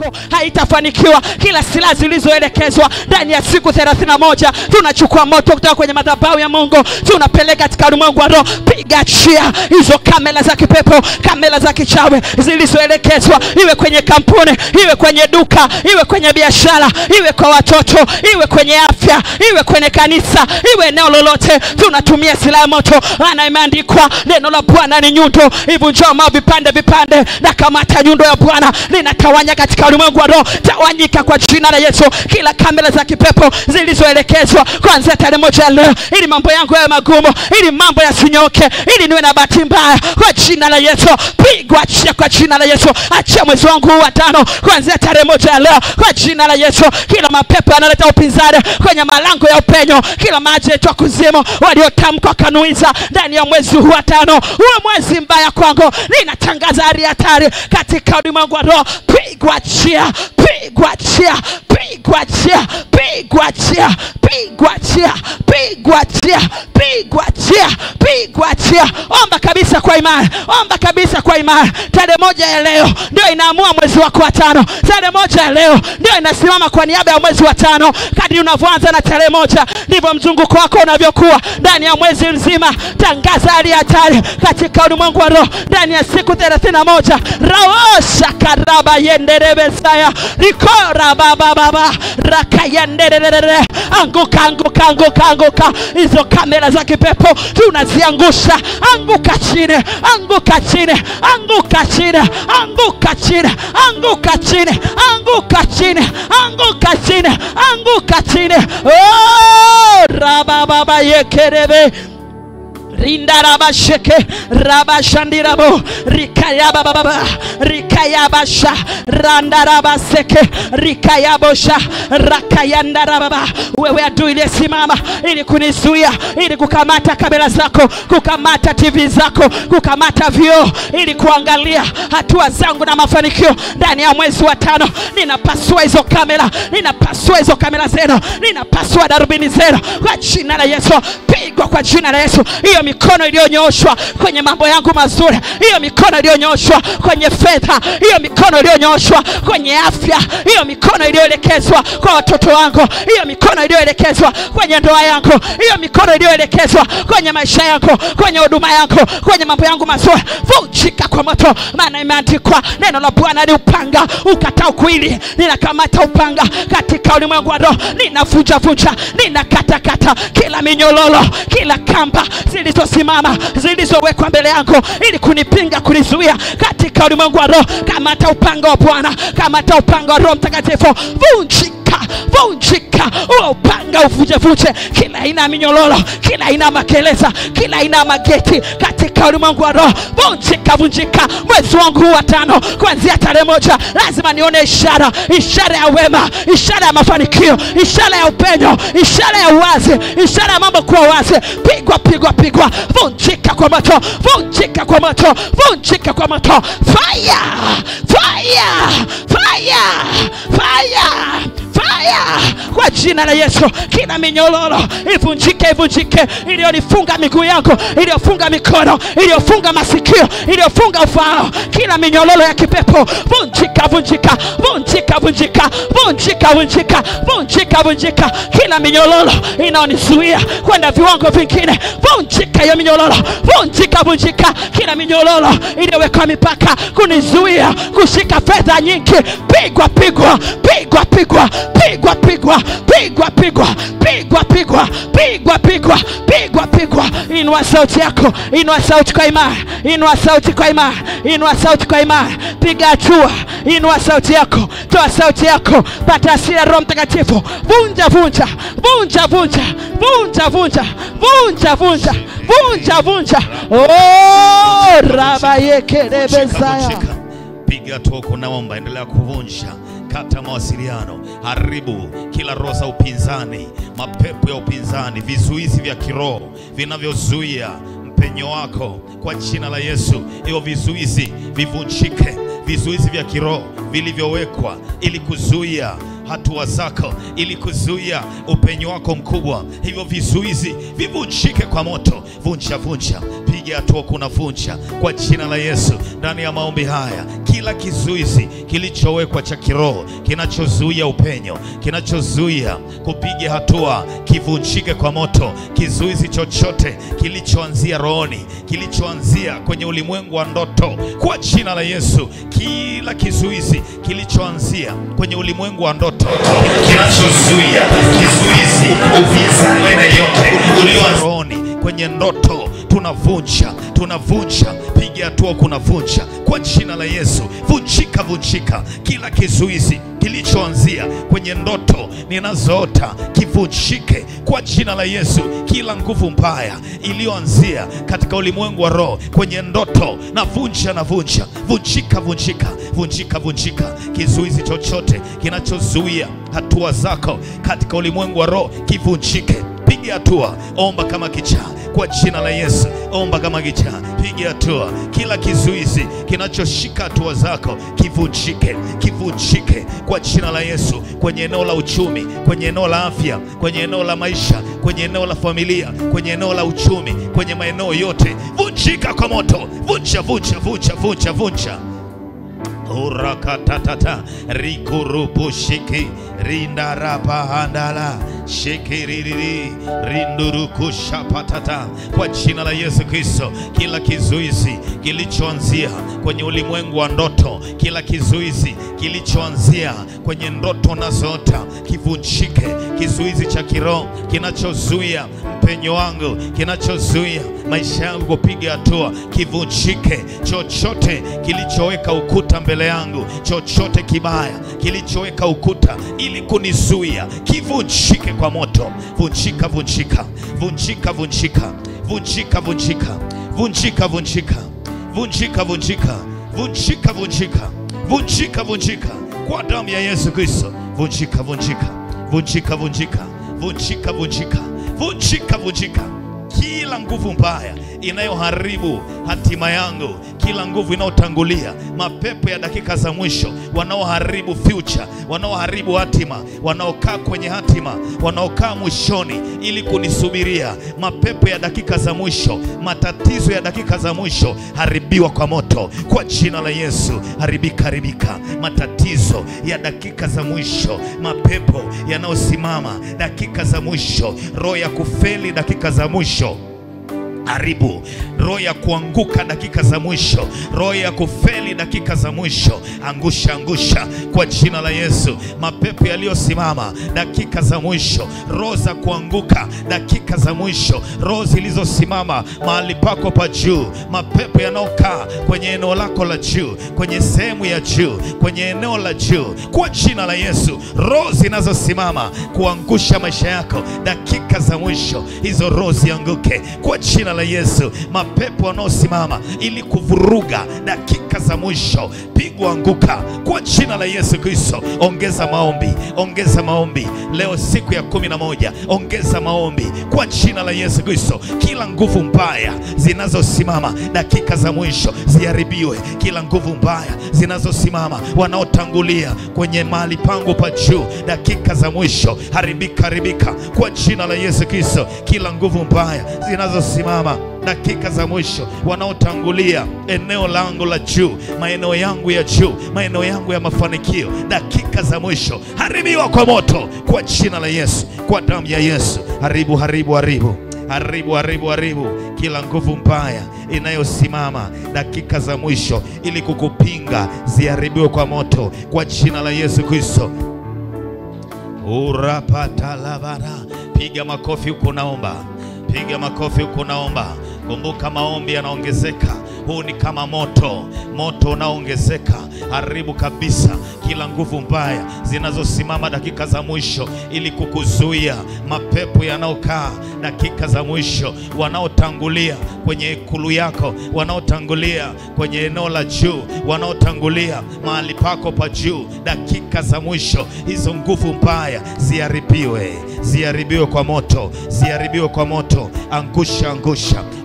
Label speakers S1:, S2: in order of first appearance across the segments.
S1: yako haitafanikiwa. Kila silaha zilizoelekezwa ndani ya siku 31 tunachukua moto kutoka kwenye madhabahu ya Mungu, tunapeleka katika ulimwengu wa roho. Piga chia hizo kamera za kipepo, kamera za kichawi zilizoelekezwa, iwe kwenye kampuni, iwe kwenye duka, iwe kwenye biashara, iwe kwa watoto, iwe kwenye afya, iwe kwenye kanisa, iwe eneo lolote. Tunatumia silaha moto. Maana imeandikwa neno la Bwana ni nyundo ivunjao mawe vipande vipande, na kamata nyundo ya Bwana linatawanya katika ulimwengu wa roho. Tawanyika kwa jina la Yesu kila kamera za kipepo zilizoelekezwa kuanzia tarehe 1 leo, ili mambo yangu yawe magumu, ili mambo yasinyoke, ili niwe na bahati mbaya, kwa jina la Yesu. Pigwa achia kwa jina la Yesu. Achia mwezi wangu wa 5 kuanzia tarehe 1 leo kwa jina la Yesu. Kila mapepo yanaleta upinzani kwenye malango ya upenyo, kila maji ya kuzimu waliotamka kanuiza ndani ya mwezi huu wa 5, huo mwezi mbaya kwangu, ninatangaza hatari katika ulimwengu wa roho. Pigwa achia, pigwa achia, pigwa achia, pigwa achia, pigwa achia, pigwa achia, pigwa achia, pigwa achia. Omba kabisa kwa imani, omba kabisa kwa imani. Tarehe 1 ya leo ndio inaamua mwezi wako wa 5. Tarehe 1 ya leo ndio inasimama kwa niaba ya mwezi wa 5. Kadri unavyoanza na tarehe 1 ndivyo mzunguko wako unavyokuwa ndani ya mwezi mzima. Tangaza hali ya hatari katika ulimwengu wa roho ndani ya siku 31. Raosha karaba yenderebe saya rikora baba rakayenderere. Anguka anguka anguka anguka. Hizo kamera za kipepo tunaziangusha. Anguka chini, anguka chini, anguka chini, anguka chini, anguka chini, anguka chini, anguka chini, anguka chini. Oh rababa yekerebe rinda rabasheke rabashandirabo rikayaba baba rikayabasha randa rabaseke rikayabosha rakayanda rababa. Wewe adui iliyesimama ili kunizuia, ili kukamata kamera zako, kukamata TV zako, kukamata vioo, ili kuangalia hatua zangu na mafanikio ndani ya mwezi wa 5, ninapasua hizo kamera, ninapasua hizo kamera zenu, ninapasua darubini zenu kwa jina la Yesu. Pigwa kwa jina la Yesu. Hiyo mikono iliyonyoshwa kwenye mambo yangu mazuri, hiyo mikono iliyonyoshwa kwenye fedha, hiyo mikono iliyonyoshwa kwenye afya, hiyo mikono iliyoelekezwa kwa watoto wangu, hiyo mikono iliyoelekezwa kwenye ndoa yangu, hiyo mikono iliyoelekezwa kwenye maisha yangu, kwenye huduma yangu, kwenye mambo yangu mazuri, vunjika kwa moto. Maana imeandikwa neno la Bwana ni upanga ukatao kuwili. Ninakamata upanga katika ulimwengu wa roho, ninavunja vunja, ninakatakata kila minyololo, kila kamba zilizosimama, zilizowekwa mbele yangu ili kunipinga, kunizuia katika ulimwengu wa roho. Kamata upanga wa Bwana, kamata upanga wa Roho Mtakatifu. Vunjika, vunjika huo upanga, uvunje kila aina ya minyololo, kila aina ya makeleza, kila aina ya mageti katika ulimwengu wa roho. Vunjika, vunjika. Mwezi wangu wa 5 kuanzia tarehe 1 lazima nione ishara, ishara ya wema, ishara ya mafanikio, ishara ya upenyo, ishara ya uwazi, ishara ya mambo kuwa wazi. Pigwa pigwa pigwa. Vunjika kwa moto, vunjika kwa moto, vunjika kwa moto. Fire, fire, fire, fire, fire kwa jina la Yesu. Kila minyololo ivunjike, ivunjike, iliyonifunga miguu yangu, iliyofunga mikono, iliyofunga masikio, iliyofunga ufahamu, kila minyololo ya kipepo vunjika, vunjika, vunjika, vunjika, vunjika, vunjika, vunjika, vunjika. Kila minyololo inaonizuia kwenda viwango vingine, vunjika hiyo minyololo, vunjika, vunjika. Kila minyololo iliyoweka mipaka kunizuia kushika fedha nyingi, pigwa pigwa, pigwa pigwa, pigwa pigwa, pigwa pigwa, pigwa pigwa, pigwa pigwa, pigwa pigwa. Inua sauti yako, inua sauti kwa imani, inua sauti kwa imani, inua sauti kwa imani. Piga hatua, inua sauti yako, toa sauti yako, pata asili ya Roho Mtakatifu. Vunja vunja, vunja vunja, vunja vunja, vunja vunja, vunja vunja. Oh raba yekelebezaya.
S2: Piga toko, naomba endelea kuvunja. Kata mawasiliano, haribu kila roho za upinzani, mapepo ya upinzani, vizuizi vya kiroho vinavyozuia mpenyo wako kwa jina la Yesu. Hiyo vizuizi vivunjike, vizuizi vya kiroho vilivyowekwa ili kuzuia hatua zako, ili kuzuia upenyo wako mkubwa. Hivyo vizuizi vivunjike kwa moto. Vunja vunja, piga hatua, kuna vunja kwa jina la Yesu. Ndani ya maombi haya kila kila kizuizi kilichowekwa cha kiroho, kinachozuia upenyo, kinachozuia kupiga hatua, kivunjike kwa moto. Kizuizi chochote kilichoanzia rohoni, kilichoanzia kwenye ulimwengu wa ndoto, kwa jina la Yesu, kila kizuizi kilichoanzia kwenye ulimwengu wa ndoto, kinachozuia, kizuizi, upinzani aina yote ulio rohoni, kwenye ndoto, tunavunja. Piga hatua, kunavunja kwa jina la Yesu. Vunjika kila kizuizi kilichoanzia kwenye ndoto ninazoota, kivunjike kwa jina la Yesu. Kila nguvu mbaya iliyoanzia katika ulimwengu wa roho kwenye ndoto, navunja. Vunjika. Kizuizi chochote kinachozuia hatua zako katika ulimwengu wa roho, kivunjike. Piga hatua, omba kama kichaa kwa jina la Yesu. Omba kama kichaa, piga hatua. Kila kizuizi kinachoshika hatua zako, kivunjike kwa jina la Yesu. Kwenye eneo la uchumi, kwenye eneo la afya, kwenye eneo la maisha, kwenye eneo la familia, kwenye eneo la uchumi, kwenye maeneo yote, vunjika kwa moto. Vunja. Urakatatata rikurupushiki rindarapahandala shikiriri rindurukushapatata kwa jina la Yesu Kristo. Kila kizuizi kilichoanzia kwenye ulimwengu wa ndoto, kila kizuizi kilichoanzia kwenye ndoto na zota, kivunjike. Kizuizi cha kiroho kinachozuia mpenyo wangu, kinachozuia maisha yangu kupiga hatua, kivunjike. Chochote kilichoweka ukuta mbele yangu, chochote kibaya kilichoweka ukuta ili kunizuia, kivunjike kwa moto. Vunjika. Kwa damu ya Yesu Kristo. Vunjika. Kila nguvu mbaya inayoharibu hatima yangu, kila nguvu inayotangulia, mapepo ya dakika za mwisho, wanaoharibu future, wanaoharibu hatima, wanaokaa kwenye hatima, wanaokaa mwishoni ili kunisubiria, mapepo ya dakika za mwisho, matatizo ya dakika za mwisho, haribiwa kwa moto kwa jina la Yesu. Haribika. Matatizo ya dakika za mwisho, mapepo yanayosimama dakika za mwisho, roho ya kufeli dakika za mwisho, haribu. Roho ya kuanguka dakika za mwisho, roho ya kufeli dakika za mwisho, angusha kwa jina la Yesu. Mapepo yaliyosimama dakika za mwisho, roho za kuanguka dakika za mwisho, roho zilizosimama mahali pako pa juu, mapepo yanayokaa kwenye eneo lako la juu, kwenye sehemu ya juu, kwenye eneo la juu, kwa jina la Yesu. Roho zinazosimama kuangusha maisha yako dakika za mwisho, hizo roho zianguke kwa jina la Yesu. Mapepo wanaosimama ili kuvuruga dakika za mwisho, pigwa, anguka kwa jina la Yesu Kristo. Ongeza maombi leo, siku ya 11, ongeza maombi kwa jina la Yesu Kristo. Kila nguvu mbaya zinazosimama dakika za mwisho ziharibiwe. Kila nguvu mbaya zinazosimama, wanaotangulia kwenye mahali pangu pa juu dakika za mwisho, haribika kwa jina la Yesu Kristo. Kila nguvu mbaya zinazosimama dakika za mwisho, wanaotangulia eneo langu la juu, maeneo yangu ya juu, maeneo yangu ya mafanikio, dakika za mwisho, haribiwa kwa moto kwa jina la Yesu, kwa damu ya Yesu. Haribu kila nguvu mbaya inayosimama dakika za mwisho ili kukupinga, ziharibiwe kwa moto kwa jina la Yesu Kristo. Urapatalabara. Piga makofi huko naomba. Kumbuka maombi yanaongezeka. Huu ni kama moto unaongezeka. Haribu kabisa kila nguvu mbaya zinazosimama dakika za mwisho ili kukuzuia, mapepo yanaokaa dakika za mwisho, wanaotangulia kwenye ikulu yako, wanaotangulia kwenye eneo la juu, wanaotangulia mahali pako pa juu dakika za mwisho, hizo nguvu mbaya ziharibiwe kwa moto. Angusha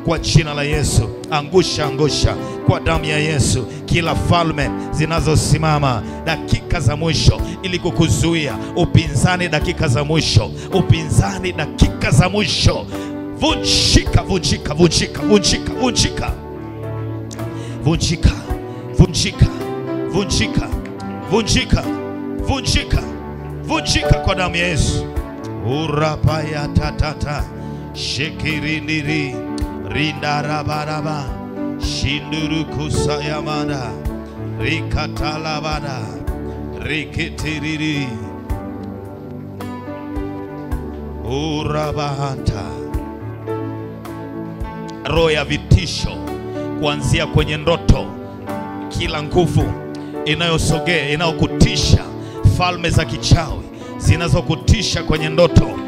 S2: kwa jina la Yesu. Angusha kwa damu ya Yesu. Kila falme zinazosimama dakika za mwisho ili kukuzuia, upinzani dakika za mwisho, vunjika, vunjika, vunjika, vunjika kwa damu ya Yesu. Urapaya tatata shekirindiri rindarabaraba shinduru kusayamanda rikatalabada rikitiriri urabahanta. Roho ya vitisho kuanzia kwenye ndoto, kila nguvu inayosogea inayokutisha, falme za kichawi zinazokutisha kwenye ndoto,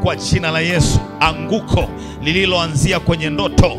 S2: kwa jina la Yesu, anguko lililoanzia kwenye ndoto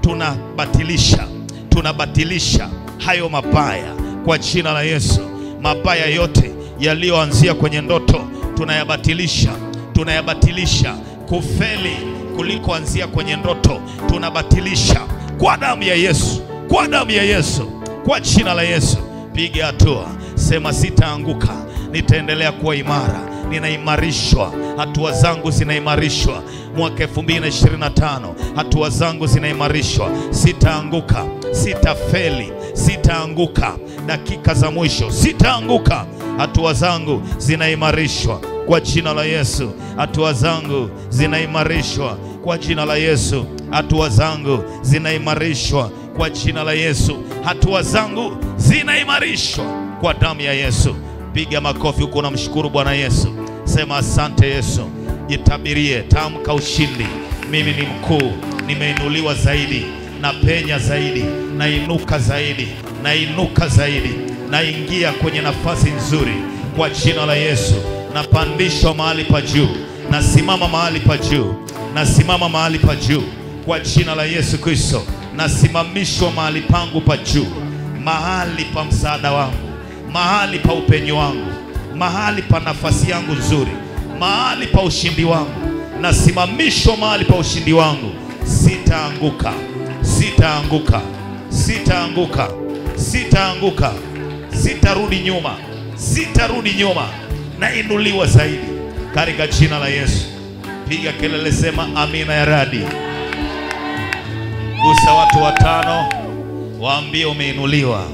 S2: tunabatilisha, tunabatilisha hayo mabaya kwa jina la Yesu. Mabaya yote yaliyoanzia kwenye ndoto tunayabatilisha, tunayabatilisha. Kufeli kulikoanzia kwenye ndoto tunabatilisha kwa damu ya Yesu, kwa damu ya Yesu, kwa jina la Yesu. Piga hatua, sema sitaanguka, nitaendelea kuwa imara, ninaimarishwa, hatua zangu zinaimarishwa. Mwaka 2025 hatua zangu zinaimarishwa, sitaanguka, sitafeli, sitaanguka. Dakika za mwisho sitaanguka, hatua zangu zinaimarishwa kwa jina la Yesu. Hatua zangu zinaimarishwa kwa jina la Yesu. Hatua zangu zinaimarishwa kwa jina la Yesu. Hatua zangu zinaimarishwa kwa damu ya Yesu. Piga makofi huko, namshukuru Bwana Yesu. Sema asante Yesu. Jitabirie, tamka ushindi. Mimi ni mkuu, nimeinuliwa zaidi, napenya zaidi, nainuka zaidi, nainuka zaidi, naingia kwenye nafasi nzuri kwa jina la Yesu. Napandishwa mahali pa juu, nasimama mahali pa juu, nasimama mahali pa juu kwa jina la Yesu Kristo. Nasimamishwa mahali pangu pa juu, mahali pa msaada wangu, mahali pa upenyo wangu, mahali pa nafasi yangu nzuri, mahali pa ushindi wangu. Nasimamishwa mahali pa ushindi wangu. Sitaanguka, sitaanguka, sitaanguka, sitaanguka, sitarudi nyuma, sitarudi nyuma. Nainuliwa zaidi katika jina la Yesu. Piga kelele, sema amina ya radi. Gusa watu 5, waambie umeinuliwa.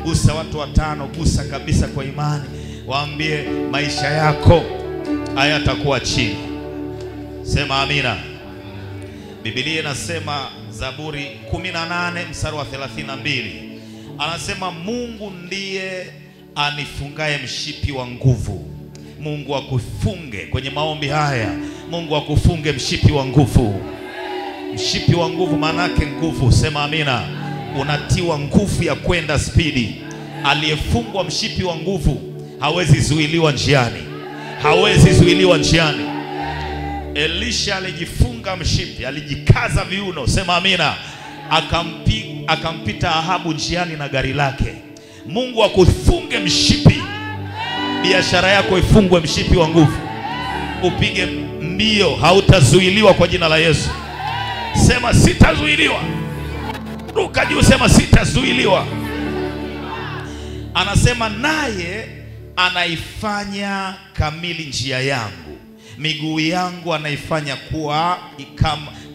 S2: Gusa watu 5, gusa kabisa kwa imani, waambie maisha yako hayatakuwa chini. Sema amina. Biblia inasema Zaburi 18 mstari wa 32, anasema Mungu ndiye anifungaye mshipi wa nguvu. Mungu akufunge kwenye maombi haya, Mungu akufunge mshipi wa nguvu. Mshipi wa nguvu manake nguvu. Sema amina. Unatiwa nguvu ya kwenda spidi. Aliyefungwa mshipi wa nguvu hawezi zuiliwa njiani, hawezi zuiliwa njiani. Elisha alijifunga mshipi, alijikaza viuno. Sema amina. Akampita Ahabu njiani na gari lake. Mungu akufunge mshipi. Biashara yako ifungwe mshipi wa nguvu. Upige mbio, hautazuiliwa kwa jina la Yesu. Sema sitazuiliwa. Ruka juu, sema sitazuiliwa. Anasema naye anaifanya kamili njia yangu, miguu yangu anaifanya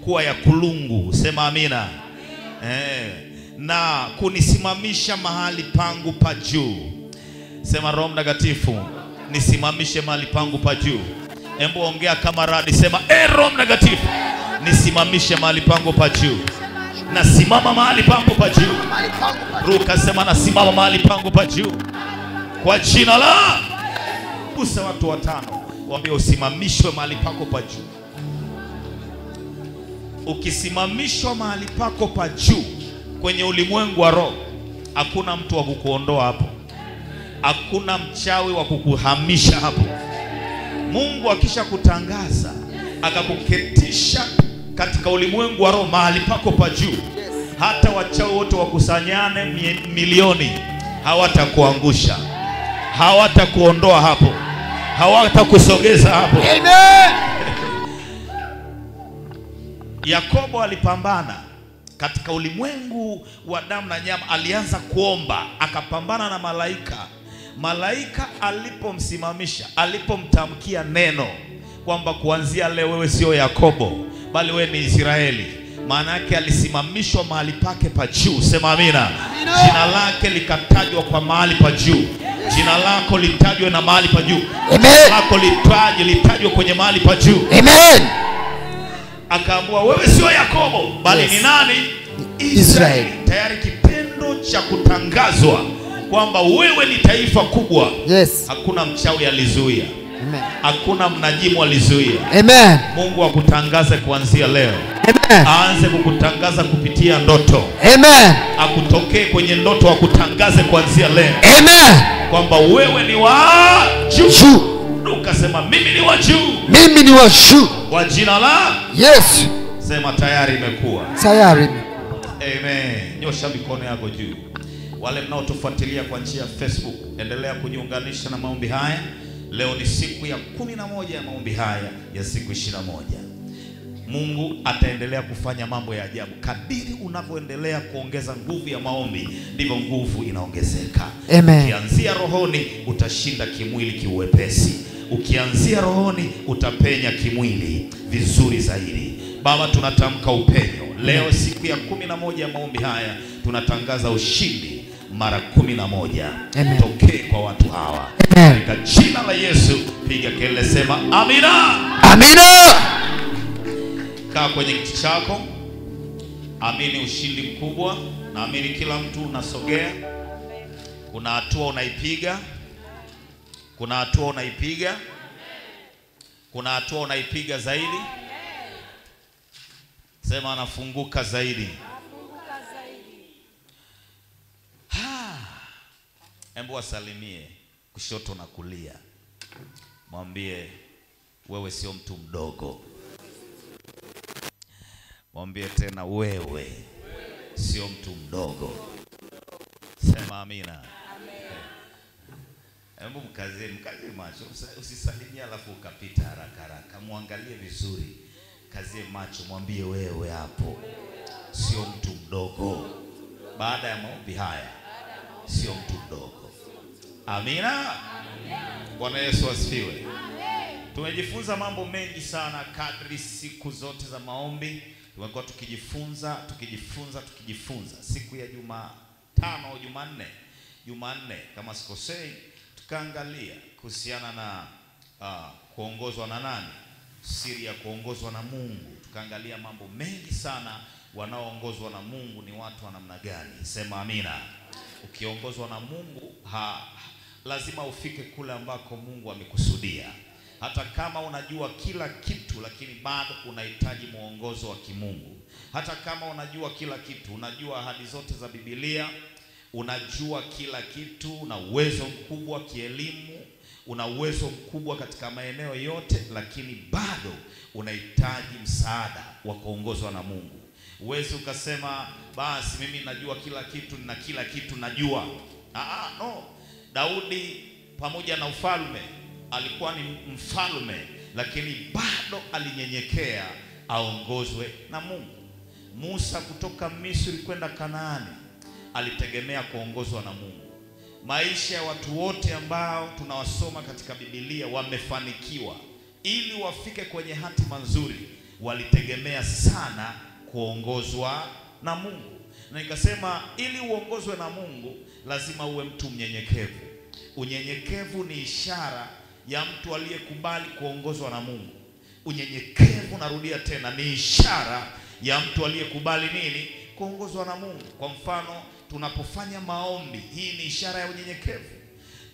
S2: kuwa ya kulungu. Sema amina. Na kunisimamisha mahali pangu pa juu. Sema Roho Mtakatifu, nisimamishe mahali pangu pa juu. Hebu ongea kama radi, sema Roho Mtakatifu, nisimamishe mahali pangu pa juu. Nasimama mahali pangu pa juu. Ruka, sema nasimama mahali pangu pa juu kwa jina la. Gusa watu 5, waambie usimamishwe mahali pako pa juu. Ukisimamishwa mahali pako pa juu kwenye ulimwengu wa roho, hakuna mtu wa kukuondoa hapo, hakuna mchawi wa kukuhamisha hapo. Mungu akisha kutangaza akakuketisha katika ulimwengu wa roho mahali pako pa juu, hata wachawi wote wakusanyane milioni hawatakuangusha, hawatakuondoa hapo, hawatakusogeza hapo. Amen. Yakobo alipambana katika ulimwengu wa damu na nyama. Alianza kuomba, akapambana na malaika. Malaika alipomsimamisha, alipomtamkia neno kwamba kuanzia leo wewe sio Yakobo bali wewe ni Israeli, Maana yake alisimamishwa mahali pake pa juu. Sema amina. Jina lake likatajwa kwa mahali pa juu. Jina lako litajwe na mahali pa juu. Jina lako litajwe kwenye mahali pa juu.
S3: Amen.
S2: Akaambiwa wewe sio Yakobo bali ni nani? Israeli. Tayari kitendo cha kutangazwa kwamba wewe ni taifa kubwa. Hakuna mchawi alizuia.
S3: Amen.
S2: Hakuna mnajimu alizuia.
S3: Amen.
S2: Mungu akutangaze kuanzia leo.
S3: Amen.
S2: Aanze kukutangaza kupitia ndoto.
S3: Amen.
S2: Akutokee kwenye ndoto akutangaze kuanzia leo.
S3: Amen.
S2: Kwamba wewe ni wa juu. Ukasema mimi ni wa juu.
S3: Mimi ni wa juu.
S2: Kwa jina la
S3: Yesu.
S2: Sema tayari imekuwa.
S3: Tayari.
S2: Amen. Nyosha mikono yako juu. Wale mnaotufuatilia kwa njia ya Facebook, endelea kujiunganisha na maombi haya. Leo ni siku ya 11 ya maombi haya ya siku 21. Mungu ataendelea kufanya mambo ya ajabu. Kadiri unavyoendelea kuongeza nguvu ya maombi, ndivyo nguvu inaongezeka.
S3: Amen.
S2: Ukianzia rohoni utashinda kimwili kiuwepesi. Ukianzia rohoni utapenya kimwili vizuri zaidi. Baba, tunatamka upenyo. Leo siku ya 11 ya maombi haya tunatangaza ushindi mara 11. Tokee kwa watu hawa. Katika jina la Yesu, piga kelele, sema amina.
S3: Amina.
S2: Kaa kwenye kiti chako. Amini ushindi mkubwa. Naamini kila mtu unasogea. Kuna hatua unaipiga. Kuna hatua unaipiga. Kuna hatua unaipiga zaidi. Sema anafunguka zaidi. Hebu wasalimie kushoto na kulia. Mwambie wewe sio mtu mdogo. Mwambie tena wewe sio mtu mdogo. Sema amina. Hebu mkazie macho. Usisalimie alafu ukapita haraka. Muangalie vizuri. Kazie macho, mwambie wewe hapo sio mtu mdogo. Baada ya maombi haya sio mtu mdogo. Amina. Bwana Yesu asifiwe. Tumejifunza mambo mengi sana kadri siku zote za maombi. Tumekuwa tukijifunza. Siku ya Jumatano au Jumanne kama sikosei, tukaangalia kuhusiana na kuongozwa na nani? Siri ya kuongozwa na Mungu. Tukaangalia mambo mengi sana. Wanaoongozwa na Mungu ni watu wa namna gani? Sema amina. Ukiongozwa na Mungu lazima ufike kule ambako Mungu amekusudia. Hata kama unajua kila kitu, lakini bado unahitaji mwongozo wa kimungu. Hata kama unajua kila kitu, unajua ahadi zote za Biblia, unajua kila kitu, una uwezo mkubwa kielimu, una uwezo mkubwa katika maeneo yote, lakini bado unahitaji msaada wa kuongozwa na Mungu. Uwezi ukasema basi mimi najua kila kitu na kila kitu najua. No. Daudi pamoja na ufalme alikuwa ni mfalme, lakini bado alinyenyekea aongozwe na Mungu. Musa kutoka Misri kwenda Kanaani alitegemea kuongozwa na Mungu. Maisha ya watu wote ambao tunawasoma katika Biblia wamefanikiwa, ili wafike kwenye hatima nzuri, walitegemea sana kuongozwa na Mungu. Na nikasema ili uongozwe na Mungu lazima uwe mtu mnyenyekevu. Unyenyekevu ni ishara ya mtu aliyekubali kuongozwa na Mungu. Unyenyekevu, narudia tena, ni ishara ya mtu aliyekubali nini? Kuongozwa na Mungu. Kwa mfano, tunapofanya maombi, hii ni ishara ya unyenyekevu.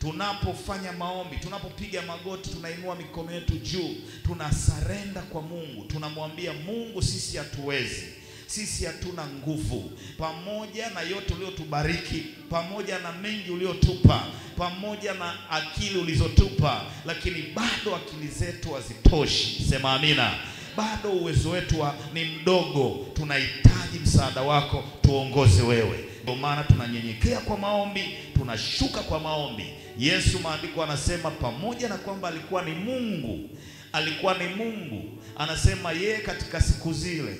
S2: Tunapofanya maombi, tunapopiga magoti, tunainua mikono yetu juu, tunasarenda kwa Mungu. Tunamwambia Mungu, sisi hatuwezi, sisi hatuna nguvu. Pamoja na yote uliotubariki, pamoja na mengi uliotupa, pamoja na akili ulizotupa, lakini bado akili zetu hazitoshi. Sema amina. Bado uwezo wetu ni mdogo. Tunahitaji msaada wako, tuongoze wewe. Ndio maana tunanyenyekea kwa maombi, tunashuka kwa maombi. Yesu, maandiko anasema pamoja na kwamba alikuwa ni Mungu, anasema yeye katika siku zile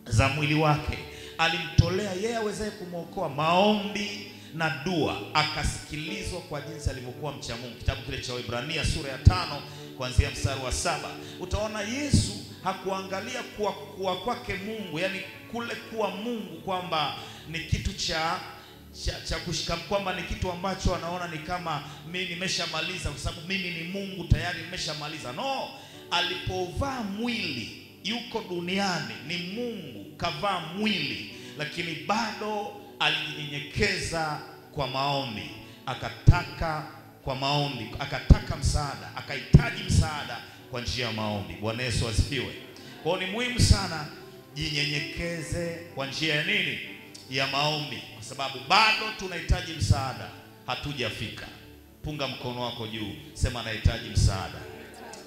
S2: za mwili wake alimtolea yeye awezaye kumwokoa maombi na dua, akasikilizwa kwa jinsi alivyokuwa mcha Mungu. Kitabu kile cha Waebrania sura ya 5 kuanzia mstari wa 7, utaona Yesu hakuangalia kuwa kwake Mungu, yani kule kuwa Mungu kwamba ni kitu cha kushika, kwamba ni kitu ambacho anaona ni kama mimi nimeshamaliza kwa sababu mimi ni Mungu tayari nimeshamaliza. No, alipovaa mwili, yuko duniani, ni Mungu kavaa mwili, lakini bado alijinyenyekeza kwa maombi, akataka msaada, akahitaji msaada kwa njia ya maombi. Bwana Yesu asifiwe. Kwa hiyo ni muhimu sana jinyenyekeze kwa njia ya nini? Ya maombi, kwa sababu bado tunahitaji msaada, hatujafika. Punga mkono wako juu, sema nahitaji msaada,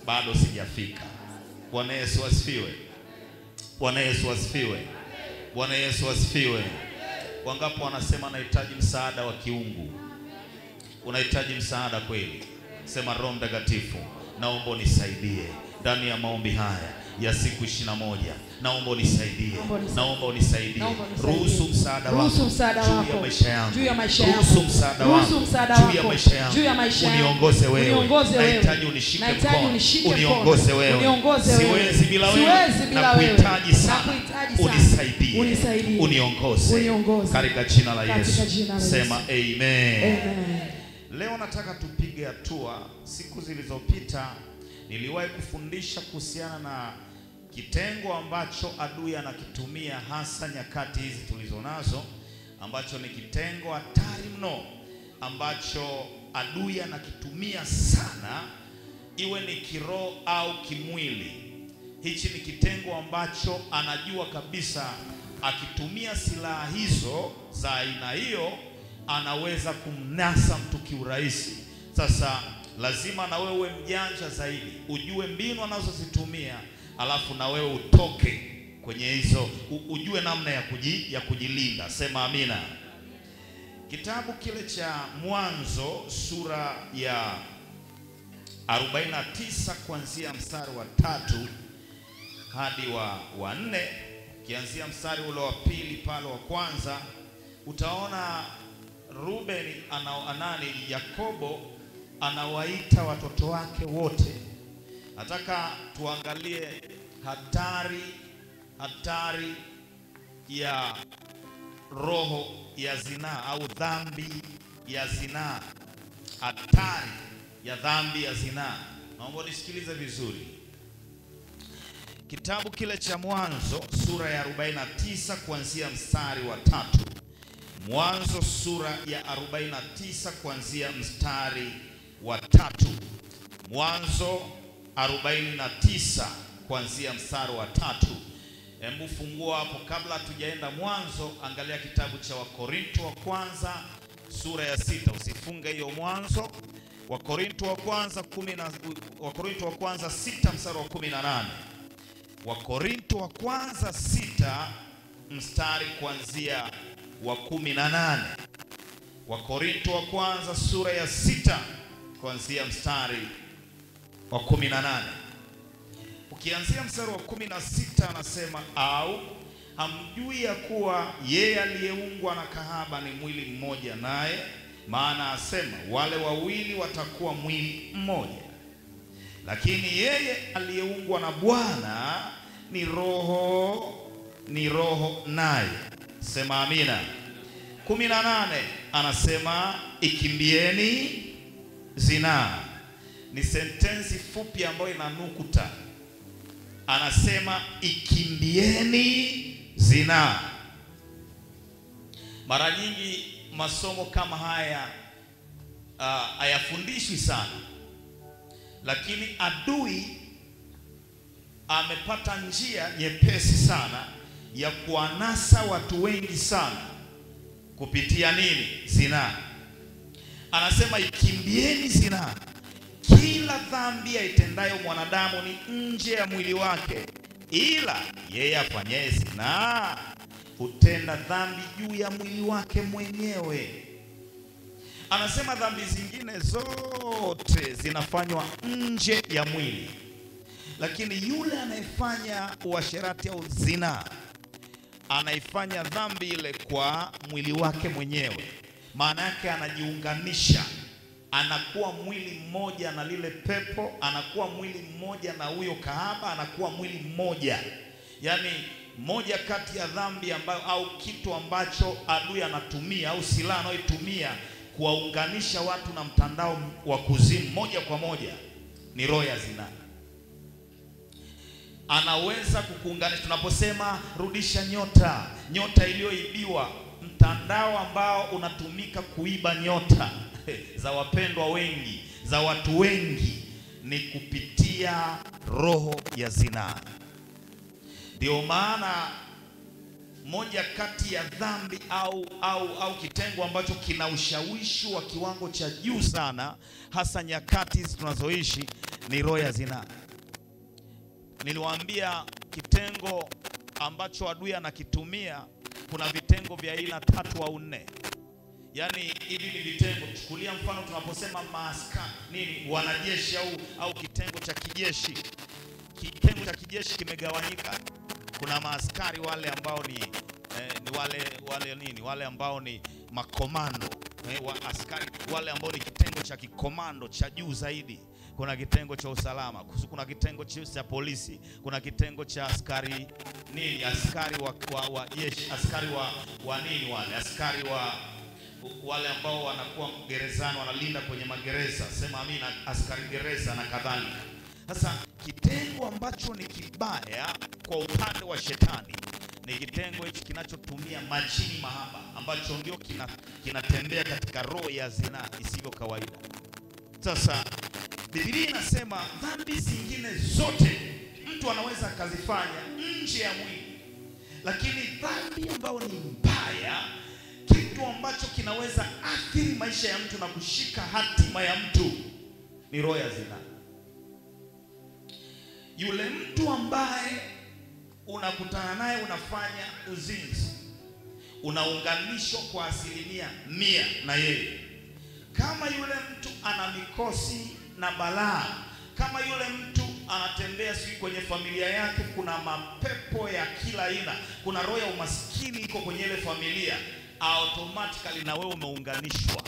S2: bado sijafika. Bwana Yesu asifiwe. Bwana Yesu asifiwe. Bwana Yesu asifiwe. Wangapi wanasema nahitaji msaada wa kiungu? Unahitaji msaada kweli? Sema Roho Mtakatifu, naomba unisaidie ndani ya maombi haya ya siku 21. Naomba unisaidie. Naomba unisaidie. Ruhusu msaada wako juu ya maisha yangu. Ruhusu msaada wako juu ya maisha yangu. Uniongoze wewe. Nahitaji unishike mkono. Uniongoze wewe. Siwezi bila wewe. Nakuhitaji sana. Unisaidie. Uniongoze. Katika jina la Yesu. Sema amen. Leo nataka tupige hatua. Siku zilizopita niliwahi kufundisha kuhusiana na kitengo ambacho adui anakitumia hasa nyakati hizi tulizonazo, ambacho ni kitengo hatari mno, ambacho adui anakitumia sana, iwe ni kiroho au kimwili. Hichi ni kitengo ambacho anajua kabisa akitumia silaha hizo za aina hiyo anaweza kumnasa mtu kiurahisi. Sasa lazima na wewe mjanja zaidi, ujue mbinu anazozitumia, alafu na wewe utoke kwenye hizo, ujue namna ya kujilinda. Sema amina. Kitabu kile cha Mwanzo sura ya 49 kuanzia mstari wa 3 hadi wa 4, kianzia mstari ule wa 2 pale wa kwanza, utaona Ruben Yakobo anawaita watoto wake wote. Nataka tuangalie hatari ya roho ya zinaa au dhambi ya zinaa. Hatari ya dhambi ya zinaa. Naomba nisikilize vizuri. Kitabu kile cha Mwanzo sura ya 49 kuanzia mstari wa 3. Mwanzo sura ya 49 kuanzia mstari wa 3. Mwanzo 49 kuanzia mstari wa 3. Hebu fungua hapo. Kabla tujaenda Mwanzo, angalia kitabu cha Wakorinto wa kwanza sura ya 6. Usifunge hiyo Mwanzo. Wakorinto wa kwanza 6 mstari wa 18. Wakorinto wa kwanza 6 mstari kuanzia wa 18. Wakorinto wa kwanza sura ya 6 kuanzia mstari wa 18. Ukianzia mstari wa 16 anasema, au hamjui ya kuwa yeye aliyeungwa na kahaba ni mwili mmoja naye? Maana asema wale wawili watakuwa mwili mmoja. Lakini yeye aliyeungwa na Bwana ni roho naye. Sema amina. 18 anasema ikimbieni zinaa. Ni sentensi fupi ambayo ina nukta. Anasema ikimbieni zinaa. Mara nyingi masomo kama haya hayafundishwi sana, lakini adui amepata njia nyepesi sana ya kuanasa watu wengi sana kupitia nini? Zinaa. Anasema ikimbieni zinaa. Kila dhambi aitendayo mwanadamu ni nje ya mwili wake, ila yeye afanyaye zinaa hutenda dhambi juu ya mwili wake mwenyewe. Anasema dhambi zingine zote zinafanywa nje ya mwili, lakini yule anayefanya uasherati au zinaa anaifanya dhambi ile kwa mwili wake mwenyewe. Maana yake anajiunganisha, anakuwa mwili mmoja na lile pepo, anakuwa mwili mmoja na huyo kahaba, anakuwa mwili mmoja. Yaani moja kati ya dhambi ambayo au kitu ambacho adui anatumia au silaha anayoitumia kuwaunganisha watu na mtandao wa kuzimu moja kwa moja ni roho ya zinaa. Anaweza kukuunganisha. Tunaposema rudisha nyota, nyota iliyoibiwa, mtandao ambao unatumika kuiba nyota za wapendwa wengi, za watu wengi, ni kupitia roho ya zinaa. Ndio maana moja kati ya dhambi au kitengo ambacho kina ushawishi wa kiwango cha juu sana, hasa nyakati hizi tunazoishi, ni roho ya zinaa. Niliwaambia kitengo ambacho adui anakitumia, kuna vitengo vya aina 3 au 4. Yaani hivi ni vitengo. Chukulia mfano tunaposema maaskari nini, wanajeshi au kitengo cha kijeshi. Kitengo cha kijeshi kimegawanyika. Kuna maaskari wale ambao ni wale ambao ni makomando, askari wale ambao ni kitengo cha kikomando cha juu zaidi. Kuna kitengo cha usalama, kuna kitengo cha polisi, kuna kitengo cha askari wa jeshi, askari wa nini wale, askari wale ambao wanakuwa gerezani, wanalinda kwenye magereza, sema amina, askari gereza na kadhalika. Sasa kitengo ambacho ni kibaya kwa upande wa shetani ni kitengo hichi kinachotumia majini mahaba, ambacho ndio kinatembea katika roho ya zinaa isivyo kawaida. Sasa Biblia inasema dhambi zingine zote mtu anaweza akazifanya nje ya mwili, lakini dhambi ambayo ni mbaya, kitu ambacho kinaweza athiri maisha ya mtu na kushika hatima ya mtu, ni roho ya zinaa. Yule mtu ambaye unakutana naye unafanya uzinzi, unaunganishwa kwa 100% na yeye. Kama yule mtu ana mikosi na balaa, kama yule mtu anatembea sisi kwenye familia yake kuna mapepo ya kila aina, kuna roho ya umaskini iko kwenye ile familia, automatically na wewe umeunganishwa.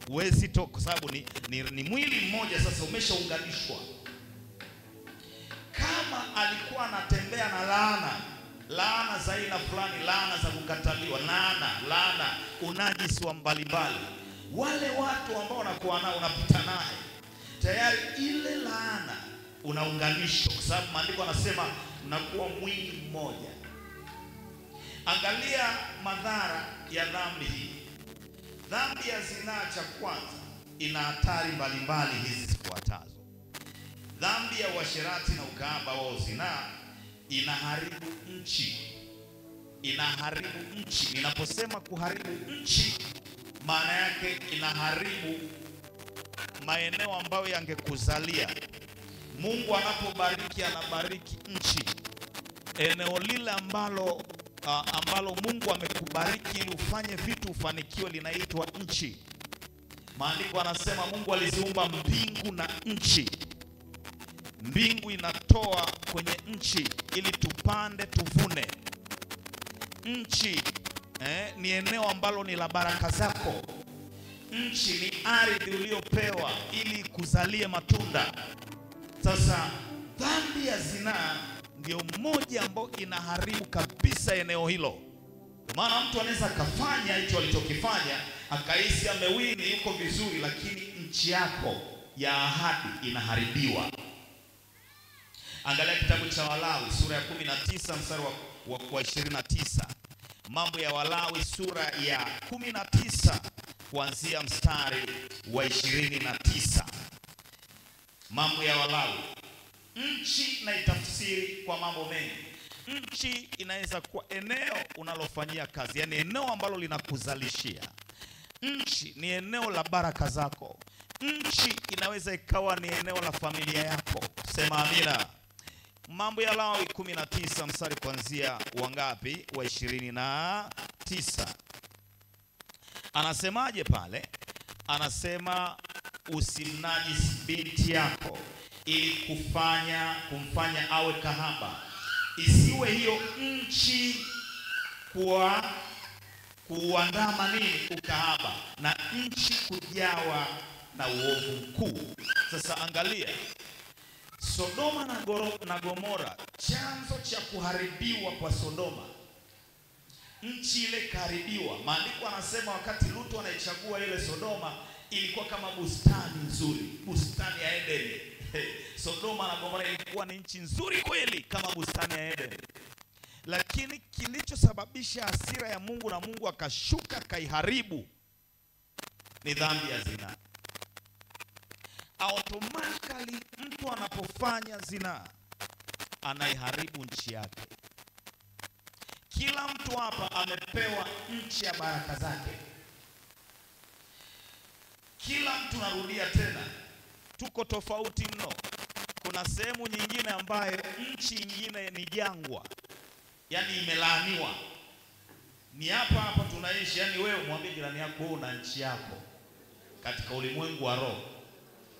S2: Huwezi toka kwa sababu ni mwili mmoja, sasa umeshaunganishwa. Kama alikuwa anatembea na laana za aina fulani, laana za kukataliwa, laana unajisi wa mbalimbali, wale watu ambao wanakuwa nao unapita naye, tayari ile laana unaunganishwa, kwa sababu maandiko yanasema mnakuwa mwili mmoja. Angalia madhara ya dhambi hii. Dhambi ya zinaa, cha kwanza, ina hatari mbalimbali hizi zifuatazo. Dhambi ya uasherati na ukahaba wa zinaa inaharibu nchi. Inaharibu nchi. Ninaposema kuharibu nchi, maana yake inaharibu maeneo ambayo yangekuzalia. Mungu anapobariki, anabariki nchi. Eneo lile ambalo Mungu amekubariki ili ufanye vitu ufanikiwe linaitwa nchi. Maandiko anasema Mungu aliziumba mbingu na nchi. Mbingu inatoa kwenye nchi ili tupande tuvune. Nchi ni eneo ambalo ni la baraka zako. Nchi ni ardhi uliyopewa ili kuzalie matunda. Sasa dhambi ya zinaa ndio moja ambayo inaharibu kabisa eneo hilo. Maana mtu anaweza akafanya hicho alichokifanya akahisi amewini, yuko vizuri, lakini nchi yako ya ahadi inaharibiwa. Angalia kitabu cha Walawi sura ya 19 mstari wa 29. Mambo ya Walawi sura ya 19 kuanzia mstari wa 29. Mambo ya Walawi. Nchi na itafsiri kwa mambo mengi. Nchi inaweza kuwa eneo unalofanyia kazi, yani eneo ambalo linakuzalishia. Nchi ni eneo la baraka zako. Nchi inaweza ikawa ni eneo la familia yako. Sema amina. Mambo ya Walawi 19 mstari kuanzia wangapi? Wa 29. Anasemaje pale? Anasema usimnajisi binti yako ili kumfanya awe kahaba. Isiwe hiyo nchi kuandama nini? Ukahaba, na nchi kujawa na uovu mkuu. Sasa angalia, Sodoma na Gomora, chanzo cha kuharibiwa kwa Sodoma, nchi ile kaharibiwa. Maandiko anasema wakati Lutu anaichagua ile Sodoma, ilikuwa kama bustani nzuri, bustani ya Edeni. Sodoma na Gomora ilikuwa ni nchi nzuri kweli kama bustani ya Edeni. Lakini kilichosababisha hasira ya Mungu na Mungu akashuka kaiharibu ni dhambi ya zinaa. Automatically mtu anapofanya zinaa anaiharibu nchi yake. Kila mtu hapa amepewa nchi ya baraka zake. Kila mtu, narudia tena, tuko tofauti mno. Kuna sehemu nyingine ambayo nchi nyingine ni jangwa, yani imelaaniwa. Ni hapa tunaishi, yani wewe mwambie jirani yako una nchi yako katika ulimwengu wa roho.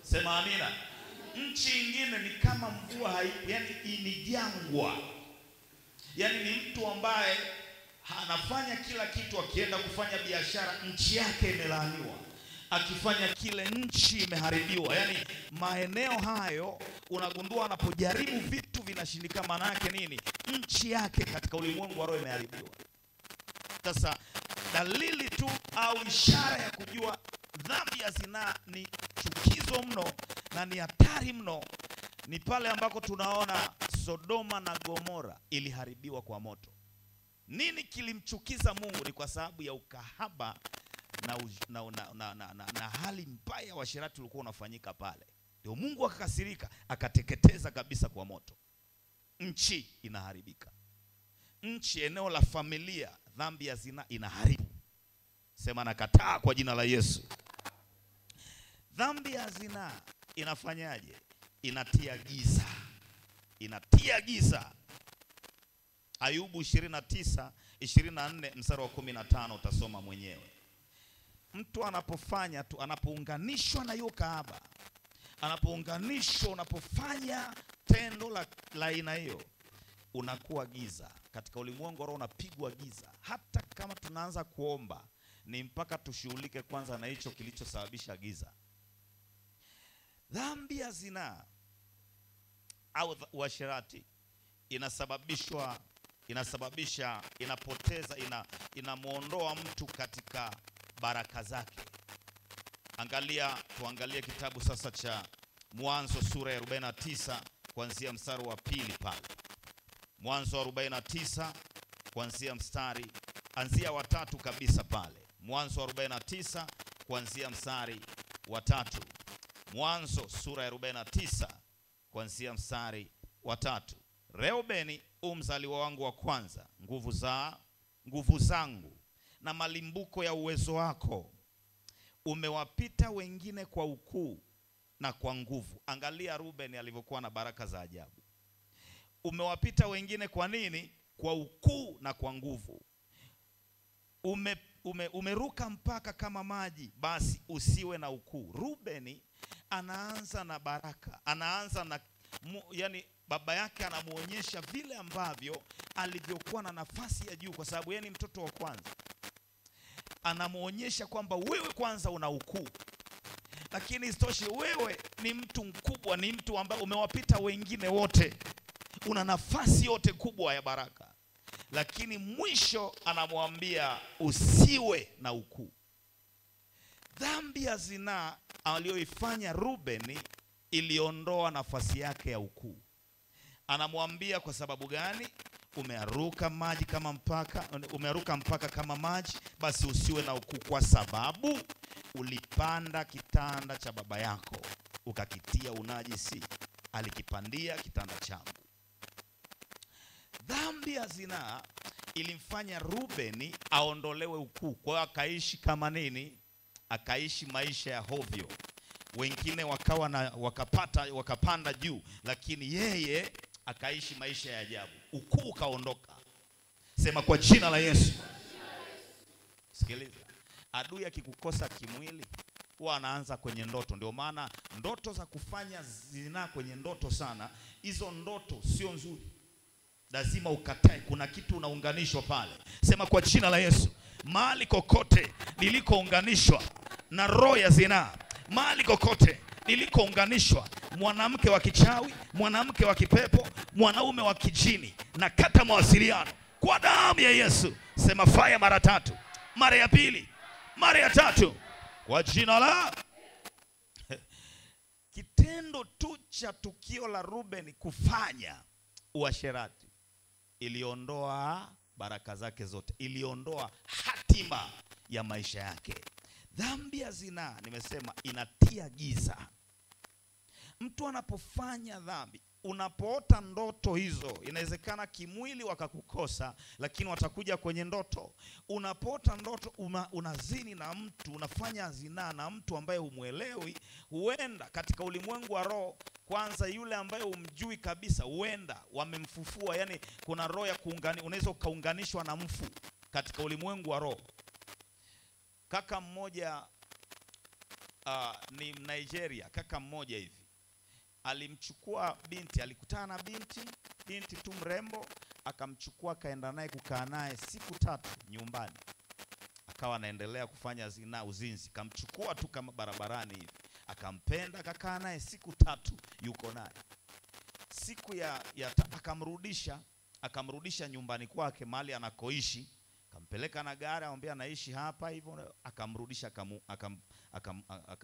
S2: Sema amina. Nchi nyingine ni kama mvua haipo, yani ni jangwa. Yani ni mtu ambaye anafanya kila kitu, akienda kufanya biashara nchi yake imelaaniwa, akifanya kile nchi imeharibiwa. Yani maeneo hayo unagundua anapojaribu vitu vinashindikana, maana yake nini? Nchi yake katika ulimwengu wa roho imeharibiwa. Sasa dalili tu au ishara ya kujua dhambi ya zinaa ni chukizo mno na ni hatari mno ni pale ambako tunaona Sodoma na Gomora iliharibiwa kwa moto. Nini kilimchukiza Mungu? Ni kwa sababu ya ukahaba na hali mbaya wa uasherati ulikuwa unafanyika pale. Ndio Mungu akakasirika, akateketeza kabisa kwa moto. Nchi inaharibika. Nchi, eneo la familia, dhambi ya zinaa inaharibu. Sema nakataa kwa jina la Yesu. Dhambi ya zinaa inafanyaje? Inatia giza. Inatia giza. Ayubu 29:24 mstari wa 15 utasoma mwenyewe. Mtu anapofanya tu, anapounganishwa na hiyo kahaba, anapounganishwa, unapofanya tendo la aina hiyo, unakuwa giza. Katika ulimwengu roho unapigwa giza. Hata kama tunaanza kuomba, ni mpaka tushughulike kwanza na hicho kilichosababisha giza. Dhambi ya zinaa au uasherati inamuondoa mtu katika baraka zake. Tuangalie kitabu sasa cha Mwanzo sura ya 49 kuanzia mstari wa 2 pale. Mwanzo wa 49 kuanzia anzia wa 3 kabisa pale. Mwanzo wa 49 kuanzia mstari wa 3. Mwanzo sura ya 49 kuanzia mstari wa 3. Reubeni, mzaliwa wangu wa kwanza, nguvu zangu na malimbuko ya uwezo wako. Umewapita wengine kwa ukuu na kwa nguvu. Angalia Rubeni alivyokuwa na baraka za ajabu. Umewapita wengine kwa nini? Kwa ukuu na kwa nguvu. Umeruka mpaka kama maji, basi usiwe na ukuu. Rubeni anaanza na baraka. Anaanza na yani baba yake anamuonyesha vile ambavyo alivyokuwa na nafasi ya juu, kwa sababu yeye ni mtoto wa kwanza. Anamuonyesha kwamba wewe kwanza una ukuu, lakini isitoshe wewe ni mtu mkubwa, ni mtu ambaye umewapita wengine wote, una nafasi yote kubwa ya baraka. Lakini mwisho anamwambia usiwe na ukuu. Dhambi ya zinaa aliyoifanya Rubeni iliondoa nafasi yake ya ukuu. Anamwambia kwa sababu gani? Umeruka mpaka kama maji, basi usiwe na ukuu, kwa sababu ulipanda kitanda cha baba yako ukakitia unajisi, alikipandia kitanda changu. Dhambi ya zinaa ilimfanya Rubeni aondolewe ukuu, kwa hiyo akaishi kama nini? Akaishi maisha ya hovyo. Wengine wakapanda juu, lakini yeye akaishi maisha ya ajabu. Ukuu kaondoka. Sema kwa jina la Yesu. Sikiliza, adui akikukosa kimwili huwa anaanza kwenye ndoto. Ndio maana ndoto za kufanya zinaa kwenye ndoto sana, hizo ndoto sio nzuri. Lazima ukatae, kuna kitu unaunganishwa pale. Sema kwa jina la Yesu. Mahali kokote nilikounganishwa na roho ya zinaa, mahali kokote nilikounganishwa, mwanamke wa kichawi, mwanamke wa kipepo, mwanaume wa kijini, na kata mawasiliano kwa damu ya Yesu. Sema fire mara 3, mara ya pili, mara ya 3, kwa jina la kitendo tu cha tukio la Ruben kufanya uasherati iliondoa baraka zake zote, iliondoa hatima ya maisha yake. Dhambi ya zinaa, nimesema, inatia giza. Mtu anapofanya dhambi, unapoota ndoto hizo, inawezekana kimwili wakakukosa, lakini watakuja kwenye ndoto. Unapoota ndoto unazini na mtu, unafanya zinaa na mtu ambaye humuelewi, huenda katika ulimwengu wa roho, kwanza yule ambaye umjui kabisa, huenda wamemfufua. Yani kuna roho ya kuunganisha, unaweza ukaunganishwa na mfu katika ulimwengu wa roho. Kaka mmoja ni Nigeria, kaka mmoja hivi alimchukua binti, alikutana na binti tu mrembo, akamchukua kaenda naye kukaa naye siku 3 nyumbani. Akawa anaendelea kufanya zinaa, uzinzi. Kamchukua tu kama barabarani hivi, akampenda, akakaa naye siku 3 yuko naye. Siku ya akamrudisha nyumbani kwake mahali anakoishi. Kampeleka na gari, amwambia anaishi hapa hivyo, akamrudisha,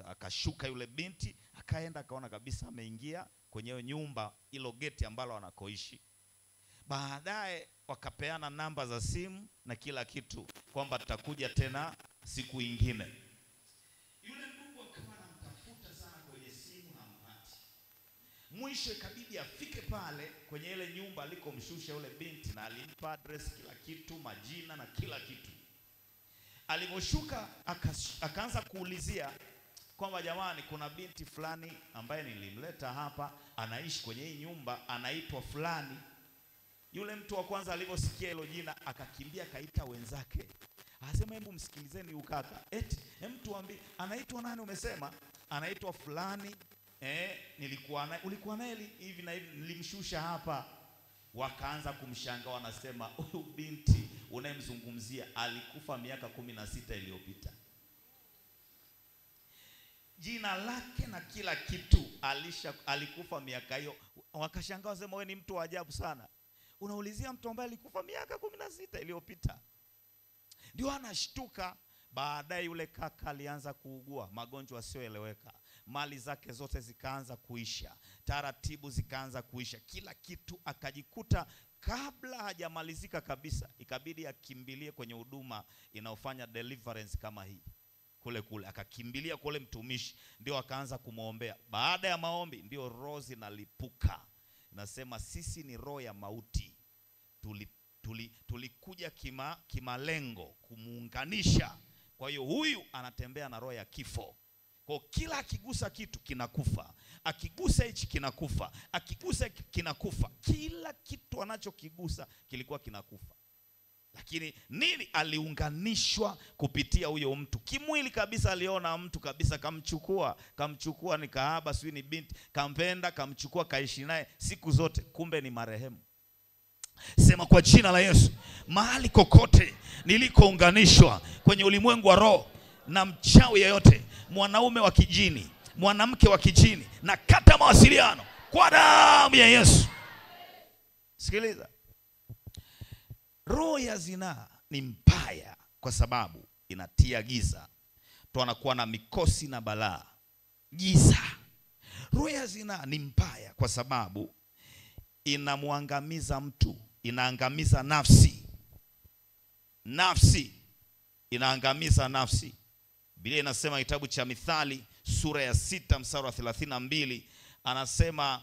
S2: akashuka yule binti, akaenda akaona kabisa ameingia kwenye nyumba ilo geti ambalo anakoishi. Baadaye wakapeana namba za simu na kila kitu, kwamba tutakuja tena siku nyingine. Yule ndugu akawa anamtafuta sana kwenye simu, hampati. Mwisho ikabidi afike pale kwenye ile nyumba alikomshusha yule binti, na alimpa address, kila kitu, majina na kila kitu. Aliposhuka akaanza kuulizia kwamba jamani, kuna binti fulani ambaye nilimleta hapa, anaishi kwenye hii nyumba, anaitwa fulani. Yule mtu wa kwanza aliposikia hilo jina akakimbia, kaita wenzake. Anasema hebu msikilizeni ukaka. Mtu ambi anaitwa nani umesema? Anaitwa fulani. Ulikuwa naye hivi na hivi, nilimshusha hapa. Wakaanza kumshangaa, wanasema huyu binti unayemzungumzia alikufa miaka 16 iliyopita. Jina lake na kila kitu, alikufa miaka hiyo. Wakashangaa, wasema wewe ni mtu wa ajabu sana, unaulizia mtu ambaye alikufa miaka 16 iliyopita. Ndio anashtuka. Baadaye yule kaka alianza kuugua magonjwa yasiyoeleweka, mali zake zote zikaanza kuisha, taratibu zikaanza kuisha, kila kitu. Akajikuta kabla hajamalizika kabisa, ikabidi akimbilie kwenye huduma inaofanya deliverance kama hii kule. Akakimbilia kule mtumishi, ndio akaanza kumuombea. Baada ya maombi ndio roho zinalipuka. Nasema sisi ni roho ya mauti, tulikuja kimalengo kumuunganisha. Kwa hiyo huyu anatembea na roho ya kifo. Kwa kila akigusa kitu kinakufa, akigusa hichi kinakufa, akigusa kinakufa. Kila kitu anachokigusa kilikuwa kinakufa. Lakini nini? Aliunganishwa kupitia huyo mtu kimwili kabisa. Aliona mtu kabisa, kamchukua ni kahaba, sio ni binti, kampenda, kamchukua, kaishi naye siku zote, kumbe ni marehemu. Sema kwa jina la Yesu, mahali kokote nilikounganishwa kwenye ulimwengu wa roho na mchawi yeyote, mwanaume wa kijini, mwanamke wa kijini, na kata mawasiliano kwa damu ya Yesu. Sikiliza, roho ya zinaa ni mbaya kwa sababu inatia giza. Mtu anakuwa na mikosi na balaa, giza. Roho ya zinaa ni mbaya kwa sababu inamuangamiza mtu, inaangamiza nafsi, inaangamiza nafsi. Biblia inasema kitabu cha Mithali sura ya 6 mstari wa 32, anasema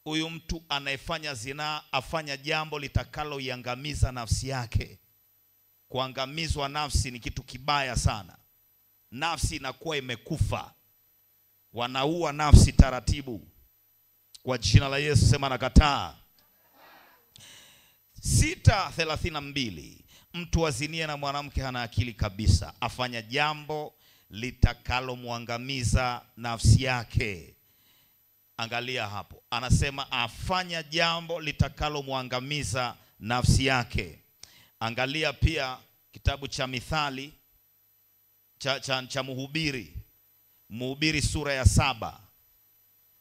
S2: huyu mtu anayefanya zinaa afanya jambo litakalo iangamiza nafsi yake. Kuangamizwa nafsi ni kitu kibaya sana. Nafsi inakuwa imekufa, wanaua nafsi taratibu. Kwa jina la Yesu sema nakataa. 6:32, mtu azinie na mwanamke hana akili kabisa, afanya jambo litakalo muangamiza nafsi yake. Angalia hapo, anasema afanya jambo litakalo muangamiza nafsi yake. Angalia pia kitabu cha Mithali cha Mhubiri Mhubiri sura ya 7.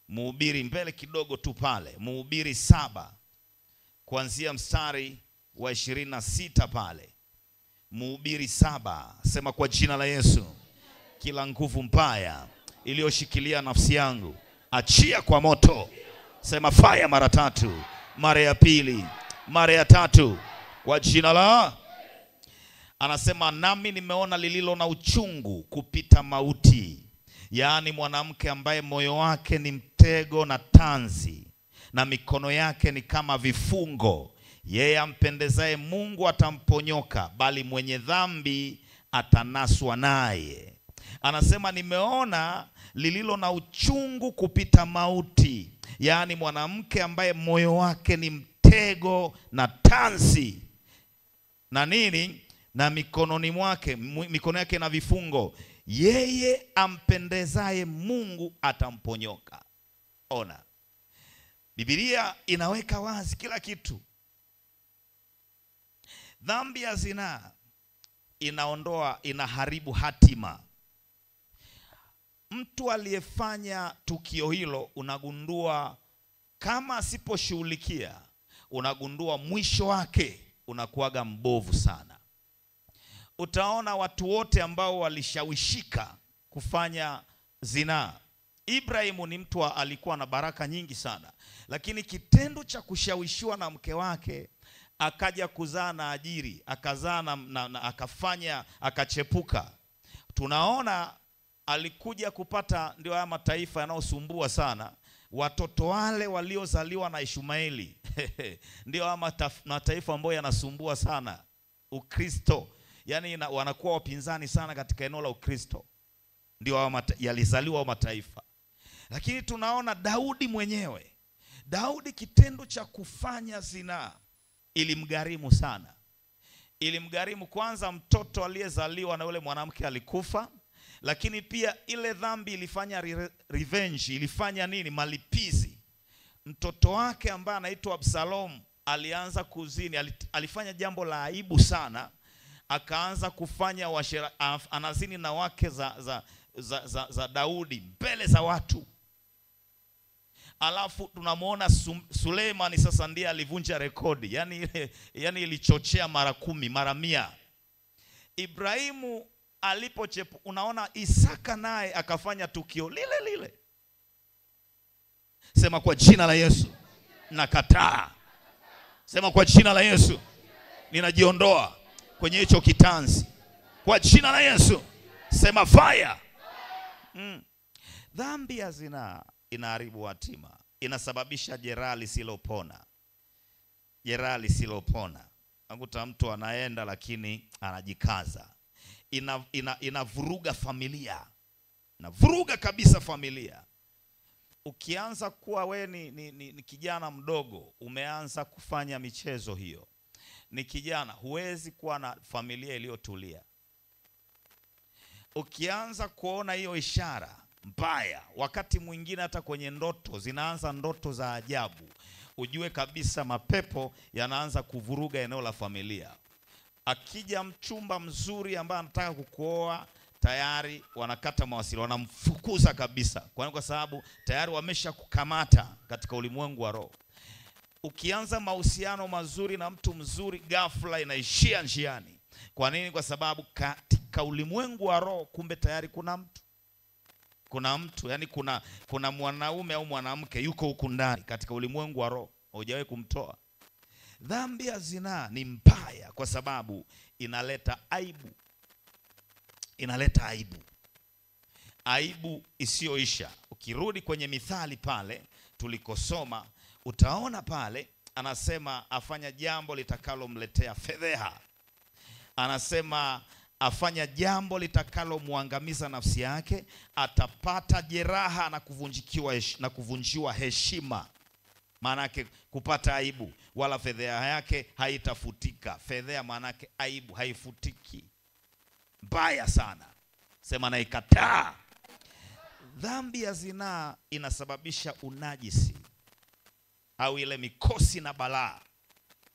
S2: Mhubiri mbele kidogo tu pale. Mhubiri 7 kuanzia mstari wa 26 pale. Mhubiri 7, sema kwa jina la Yesu, kila nguvu mbaya iliyoshikilia nafsi yangu achia kwa moto. Sema fire mara 3, mara ya pili, mara ya 3 kwa jina la. Anasema nami nimeona lililo na uchungu kupita mauti, yaani mwanamke ambaye moyo wake ni mtego na tanzi na mikono yake ni kama vifungo. Yeye ampendezaye Mungu atamponyoka, bali mwenye dhambi atanaswa naye. Anasema nimeona lililo na uchungu kupita mauti, yaani mwanamke ambaye moyo wake ni mtego na tanzi na nini, na mikono yake na vifungo. Yeye ampendezaye Mungu atamponyoka. Ona, Biblia inaweka wazi kila kitu. Dhambi ya zinaa inaharibu hatima. Mtu aliyefanya tukio hilo, unagundua kama asiposhughulikia, unagundua mwisho wake unakuwaga mbovu sana. Utaona watu wote ambao walishawishika kufanya zinaa. Ibrahimu ni mtu alikuwa na baraka nyingi sana, lakini kitendo cha kushawishiwa na mke wake akaja kuzaa na Ajiri, akazaa na akafanya akachepuka. Tunaona alikuja kupata, ndio haya mataifa yanayosumbua sana. Watoto wale waliozaliwa na Ishmaeli ndio haya mataifa ambayo yanasumbua sana Ukristo. Yaani wanakuwa wapinzani sana katika eneo la Ukristo. Ndio yalizaliwa mataifa. Lakini tunaona Daudi mwenyewe. Daudi kitendo cha kufanya zinaa ilimgharimu sana. Ilimgharimu kwanza, mtoto aliyezaliwa na yule mwanamke alikufa, lakini pia ile dhambi ilifanya revenge, ilifanya nini? Malipizi. Mtoto wake ambaye anaitwa Absalom alianza kuzini, alifanya jambo la aibu sana. Akaanza kufanya anazini na wake za Daudi mbele za watu. Alafu tunamuona Suleimani sasa ndiye alivunja rekodi. Yani ilichochea mara 10, mara 100. Ibrahimu unaona Isaka naye akafanya tukio lile. Sema kwa jina la Yesu nakataa. Sema kwa jina la Yesu ninajiondoa kwenye hicho kitanzi. Kwa jina la Yesu sema fire. Dhambi ya zinaa inaharibu hatima, inasababisha jeraha lisilopona. Jeraha lisilopona. Nakuta mtu anaenda lakini anajikaza. Inavuruga familia. Inavuruga kabisa familia. Ukianza kuwa we ni kijana mdogo, umeanza kufanya michezo hiyo, ni kijana, huwezi kuwa na familia iliyotulia. Ukianza kuona hiyo ishara mbaya, wakati mwingine hata kwenye ndoto zinaanza ndoto za ajabu, ujue kabisa mapepo yanaanza kuvuruga eneo la familia. Akija mchumba mzuri ambaye anataka kukuoa, tayari wanakata mawasiliano, wanamfukuza kabisa. Kwa sababu tayari wamesha kukamata katika ulimwengu wa roho. Ukianza mahusiano mazuri na mtu mzuri, ghafla inaishia njiani. Kwa nini? Kwa sababu katika ulimwengu wa roho kumbe tayari kuna mtu, yani kuna mwanaume au mwanamke yuko huku ndani katika ulimwengu wa roho, hujawahi kumtoa. Dhambi ya zinaa ni mbaya kwa sababu inaleta aibu. Inaleta aibu. Aibu isiyoisha. Ukirudi kwenye Mithali pale tulikosoma, utaona pale anasema afanya jambo litakalomletea fedheha. Anasema afanya jambo litakalomwangamiza nafsi yake, atapata jeraha na kuvunjiwa heshima. Maana yake kupata aibu, wala fedheha yake haitafutika. Fedheha maana yake aibu, haifutiki. Mbaya sana. Sema naikataa. Dhambi ya zinaa inasababisha unajisi au ile mikosi na balaa.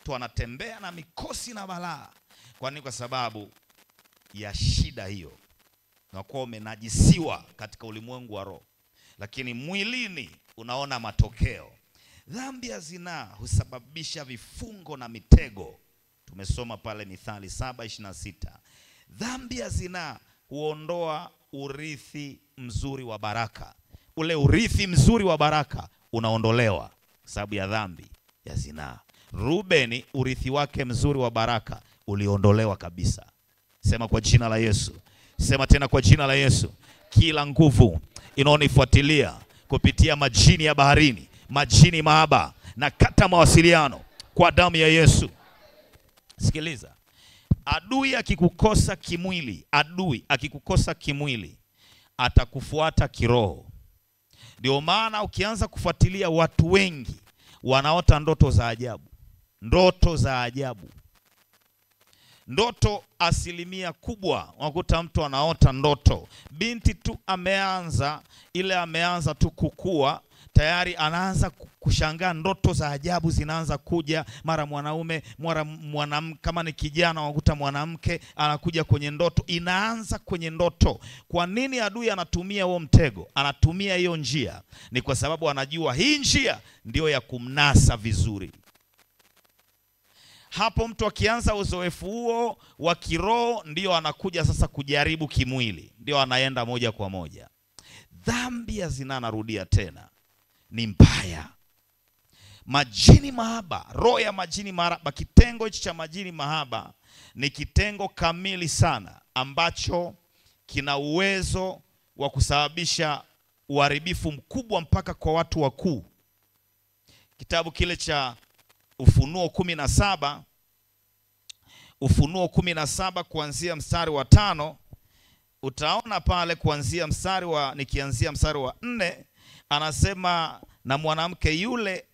S2: Tu anatembea na mikosi na balaa. Kwa nini? Kwa sababu ya shida hiyo. unakuwa umenajisiwa katika ulimwengu wa roho, lakini mwilini unaona matokeo. Dhambi ya zinaa husababisha vifungo na mitego. Tumesoma pale Mithali 7:26. Dhambi ya zinaa huondoa urithi mzuri wa baraka. Ule urithi mzuri wa baraka unaondolewa kwa sababu ya dhambi ya zinaa. Rubeni, urithi wake mzuri wa baraka uliondolewa kabisa. Sema kwa jina la Yesu. Sema tena kwa jina la Yesu. Kila nguvu inaonifuatilia kupitia majini ya baharini, majini mahaba, na kata mawasiliano kwa damu ya Yesu. Sikiliza. Adui akikukosa kimwili, atakufuata kiroho. Ndio maana ukianza kufuatilia watu wengi wanaota ndoto za ajabu. Ndoto asilimia kubwa unakuta mtu anaota ndoto. Binti tu ameanza tu kukua, tayari anaanza kushangaa, ndoto za ajabu zinaanza kuja. Mara mwanaume, mwanamke, kama ni kijana unakuta mwanamke anakuja kwenye ndoto, inaanza kwenye ndoto. Kwa nini adui anatumia huo mtego? Anatumia hiyo njia ni kwa sababu anajua hii njia ndio ya kumnasa vizuri. Hapo mtu akianza uzoefu huo wa kiroho, ndio anakuja sasa kujaribu kimwili, ndio anaenda moja kwa moja. Dhambi ya zinaa, narudia tena, ni mbaya. Majini mahaba, roho ya majini mahaba, kitengo hichi cha majini mahaba ni kitengo kamili sana ambacho kina uwezo wa kusababisha uharibifu mkubwa mpaka kwa watu wakuu. Kitabu kile cha Ufunuo 17 kuanzia mstari wa 5, utaona pale kuanzia nikianzia mstari wa 4, anasema na mwanamke yule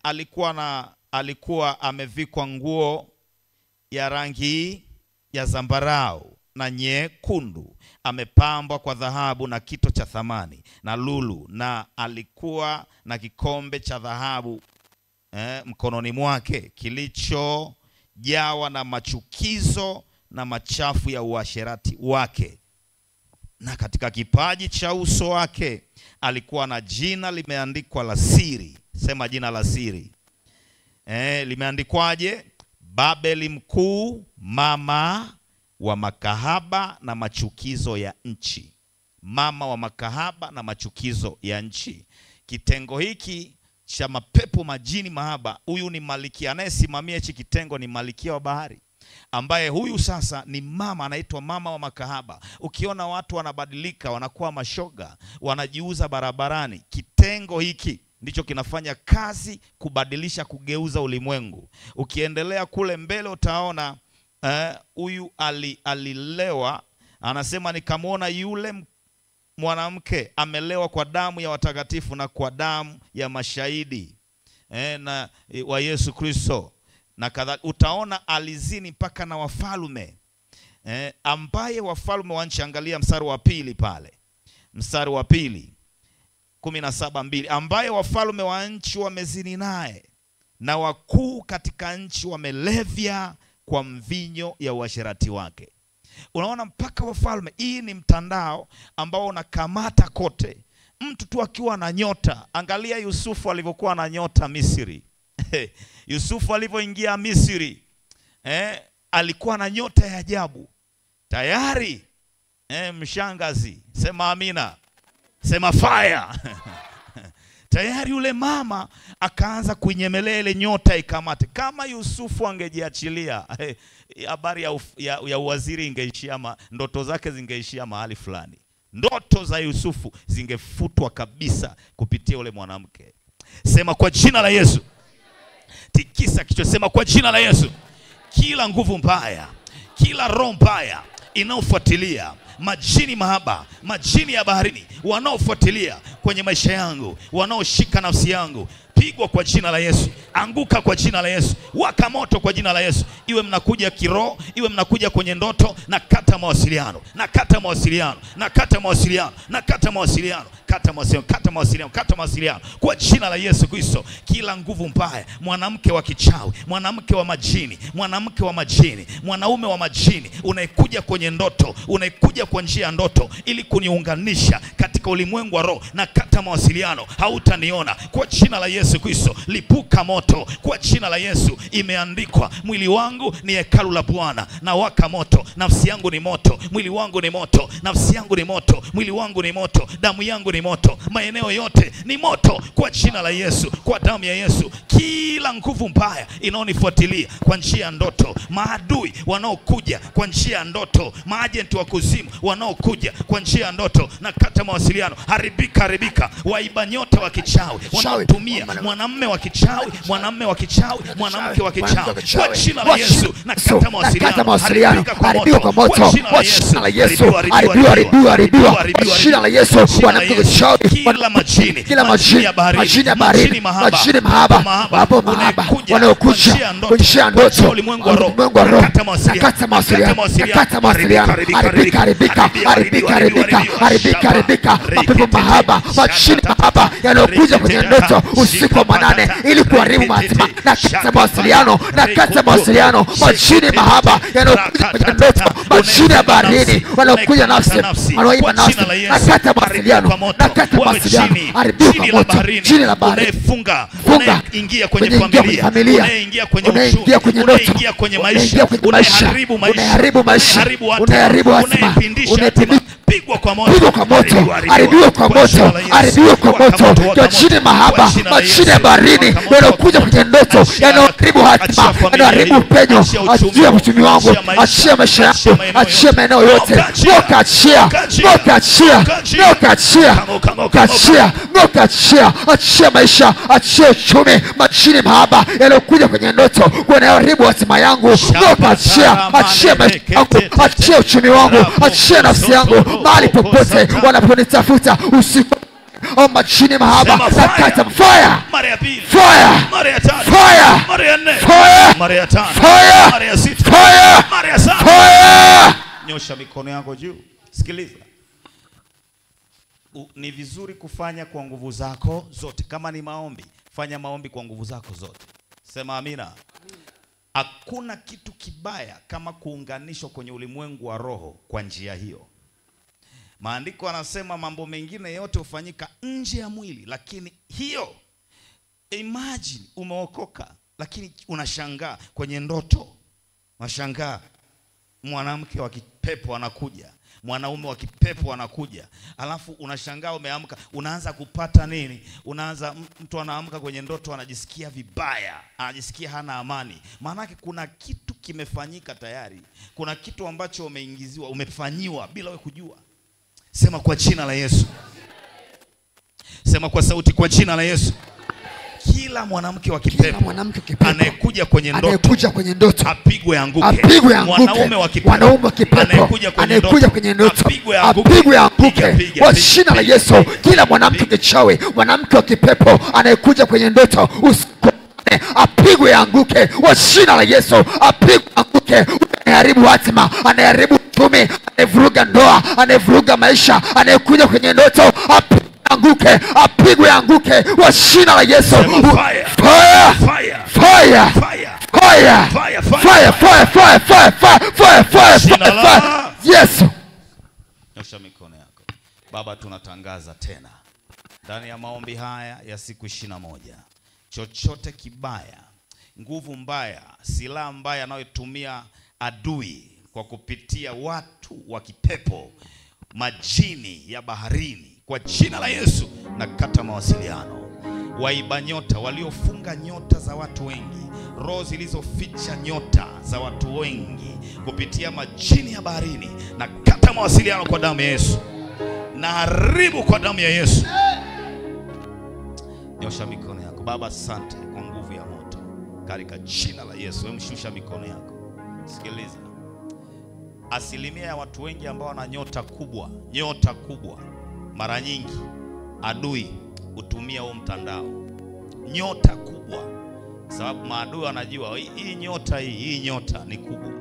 S2: alikuwa amevikwa nguo ya rangi ya zambarau na nyekundu, amepambwa kwa dhahabu na kito cha thamani na lulu, na alikuwa na kikombe cha dhahabu mkononi mwake kilichojawa na machukizo na machafu ya uasherati wake, na katika kipaji cha uso wake alikuwa na jina limeandikwa la siri. Sema jina la siri. Limeandikwaje? Babeli mkuu, mama wa makahaba na machukizo ya nchi. Mama wa makahaba na machukizo ya nchi. Kitengo hiki cha mapepo majini mahaba, huyu ni malkia, anayesimamia hichi kitengo ni malkia wa bahari, ambaye huyu sasa ni mama, anaitwa mama wa makahaba. Ukiona watu wanabadilika, wanakuwa mashoga, wanajiuza barabarani, kitengo hiki ndicho kinafanya kazi kubadilisha, kugeuza ulimwengu. Ukiendelea kule mbele utaona huyu alilewa, anasema nikamwona yule mwanamke amelewa kwa damu ya watakatifu na kwa damu ya mashahidi na wa Yesu Kristo na kadhalika. Utaona alizini mpaka na wafalme, ambaye wafalme wa nchi, angalia mstari wa 2 pale, mstari wa 2 17:2, ambaye wafalme wa nchi wamezini naye na wakuu katika nchi wamelevya kwa mvinyo ya uasherati wake. Unaona mpaka wafalme. Hii ni mtandao ambao unakamata kote. Mtu tu akiwa na nyota. Angalia Yusufu alivyokuwa na nyota Misri. Yusufu alivyoingia Misri, alikuwa na nyota ya ajabu. Tayari mshangazi, sema amina, sema fire. Tayari yule mama akaanza kunyemelea ile nyota ikamate. Kama Yusufu angejiachilia, habari ya uwaziri ingeishia, ndoto zake zingeishia mahali fulani. Ndoto za Yusufu zingefutwa kabisa kupitia ule mwanamke. Sema kwa jina la Yesu. Tikisa kichwa, sema kwa jina la Yesu. Kila nguvu mbaya, kila roho mbaya inaofuatilia majini mahaba, majini ya baharini, wanaofuatilia kwenye maisha yangu, wanaoshika nafsi yangu, pigwa kwa jina la Yesu. Anguka kwa jina la Yesu. Waka moto kwa jina la Yesu. Iwe mnakuja kiroho, iwe mnakuja kwenye ndoto, na kata mawasiliano, na kata mawasiliano, na kata mawasiliano, na kata mawasiliano, kata mawasiliano, kata mawasiliano, kata mawasiliano kwa jina la Yesu Kristo. Kila nguvu mbaya, mwanamke wa kichawi, mwanamke wa majini, mwanamke wa majini, mwanaume wa majini, unaikuja kwenye ndoto, unaikuja kwa njia ya ndoto ili kuniunganisha katika ulimwengu wa roho, na kata mawasiliano, hautaniona kwa jina la Yesu Kristo. Lipuka moto kwa jina la Yesu. Imeandikwa, mwili wangu ni hekalu la Bwana, na waka moto. Nafsi yangu ni moto, mwili wangu ni moto, nafsi yangu ni moto, mwili wangu ni moto, damu yangu ni moto, maeneo yote ni moto kwa jina la Yesu, kwa damu ya Yesu. Kila nguvu mbaya inaonifuatilia kwa njia ya ndoto, maadui wanaokuja kwa njia ya ndoto, maajenti wa kuzimu wanaokuja kwa njia ya ndoto, na kata mawasiliano, haribika, haribika. Waiba nyota wa kichawi wanaotumia mwanamume wa kichawi, mwanamume wa kichawi, mwanamke wa kichawi, kwa jina la Yesu, na kata mawasiliano, haribika kwa moto kwa jina la Yesu. Haribiwa kwa jina la Yesu. Mwanamke wa kichawi, kila majini, kila majini ya baharini, majini mahaba wanaokuja kwa njia ya ndoto, ulimwengu wa roho, kata mawasiliano, haribika. Mapepo mahaba, majini mahaba yanayokuja kwenye ndoto usiku wa manane ili kuharibu hatima, na kata mawasiliano, majini mahaba yanayokuja kwenye ndoto, majini ya baharini wanaokuja nafsi, wanaoiba nafsi, na kata mawasiliano, haribiwa kwa moto. Jini la bahari, funga, ingia kwenye familia, unaingia kwenye uchumi, unaingia kwenye maisha, unaharibu maisha, unaharibu hatima, pigwa kwa moto, haribiwa kwa moto, kwa jini mahaba, majini ya baharini yanayokuja kwenye ndoto, yanaharibu hatima, yanaharibu penyo. Achia uchumi wangu, achia maisha yangu, achia maeneo yote, achia maisha, achia uchumi. Majini mahaba yanayokuja kwenye ndoto yanaharibu hatima yangu, achia maisha yangu, achia uchumi wangu, achia nafsi yangu, mahali popote wanaponitafuta usiku. Oh, majini mahaba, nakata fire,
S3: mara ya pili,
S2: fire,
S3: mara ya tatu,
S2: fire,
S3: mara ya nne,
S2: fire,
S3: mara ya tano,
S2: fire,
S3: mara ya sita,
S2: fire,
S3: mara ya saba.
S2: Fire.
S3: Nyosha mikono yako juu. Sikiliza. Ni vizuri kufanya kwa nguvu zako zote. Kama ni maombi, fanya maombi kwa nguvu zako zote. Sema amina. Hakuna kitu kibaya kama kuunganishwa kwenye ulimwengu wa roho kwa njia hiyo. Maandiko yanasema mambo mengine yote hufanyika nje ya mwili, lakini hiyo, imagine umeokoka lakini unashangaa kwenye ndoto, unashangaa mwanamke wa kipepo anakuja, mwanaume wa kipepo anakuja, alafu unashangaa umeamka, unaanza kupata nini? Mtu anaamka kwenye ndoto anajisikia vibaya, anajisikia hana amani. Maana yake kuna kitu kimefanyika tayari, kuna kitu ambacho umeingiziwa, umefanyiwa bila wewe kujua. Sema kwa jina la Yesu. Sema kwa sauti, kwa jina la Yesu. Kila mwanamke wa kipepo anayekuja kwenye ndoto apigwe anguke. Mwanaume wa kipepo anayekuja kwenye ndoto apigwe anguke
S2: kwa jina la Yesu. Kila mwanamke kichawi, mwanamke wa kipepo anayekuja kwenye ndoto apigwe anguke kwa jina la Yesu. Apigwe anguke. Anayeharibu hatima, anayeharibu uchumi, anayevuruga ndoa, anayevuruga maisha, anayekuja kwenye ndoto apigwe anguke kwa jina la Yesu.
S3: Fire,
S2: fire,
S3: fire,
S2: fire,
S3: fire,
S2: fire. Yesu.
S3: Nyosha mikono yako. Baba, tunatangaza tena ndani ya maombi haya ya siku 21, chochote kibaya, nguvu mbaya, silaha mbaya anayotumia adui kwa kupitia watu wa kipepo, majini ya baharini, kwa jina la Yesu na kata mawasiliano. Waiba nyota, waliofunga nyota za watu wengi, roho zilizoficha nyota za watu wengi kupitia majini ya baharini, na kata mawasiliano kwa damu ya Yesu, na haribu kwa damu ya Yesu. Nyosha mikono yako. Baba, asante kwa nguvu ya moto katika jina la Yesu. Wewe mshusha mikono yako. Sikiliza. Asilimia ya watu wengi ambao wana nyota kubwa mara nyingi adui hutumia huo mtandao, nyota kubwa, sababu maadui wanajua hii nyota ni kubwa.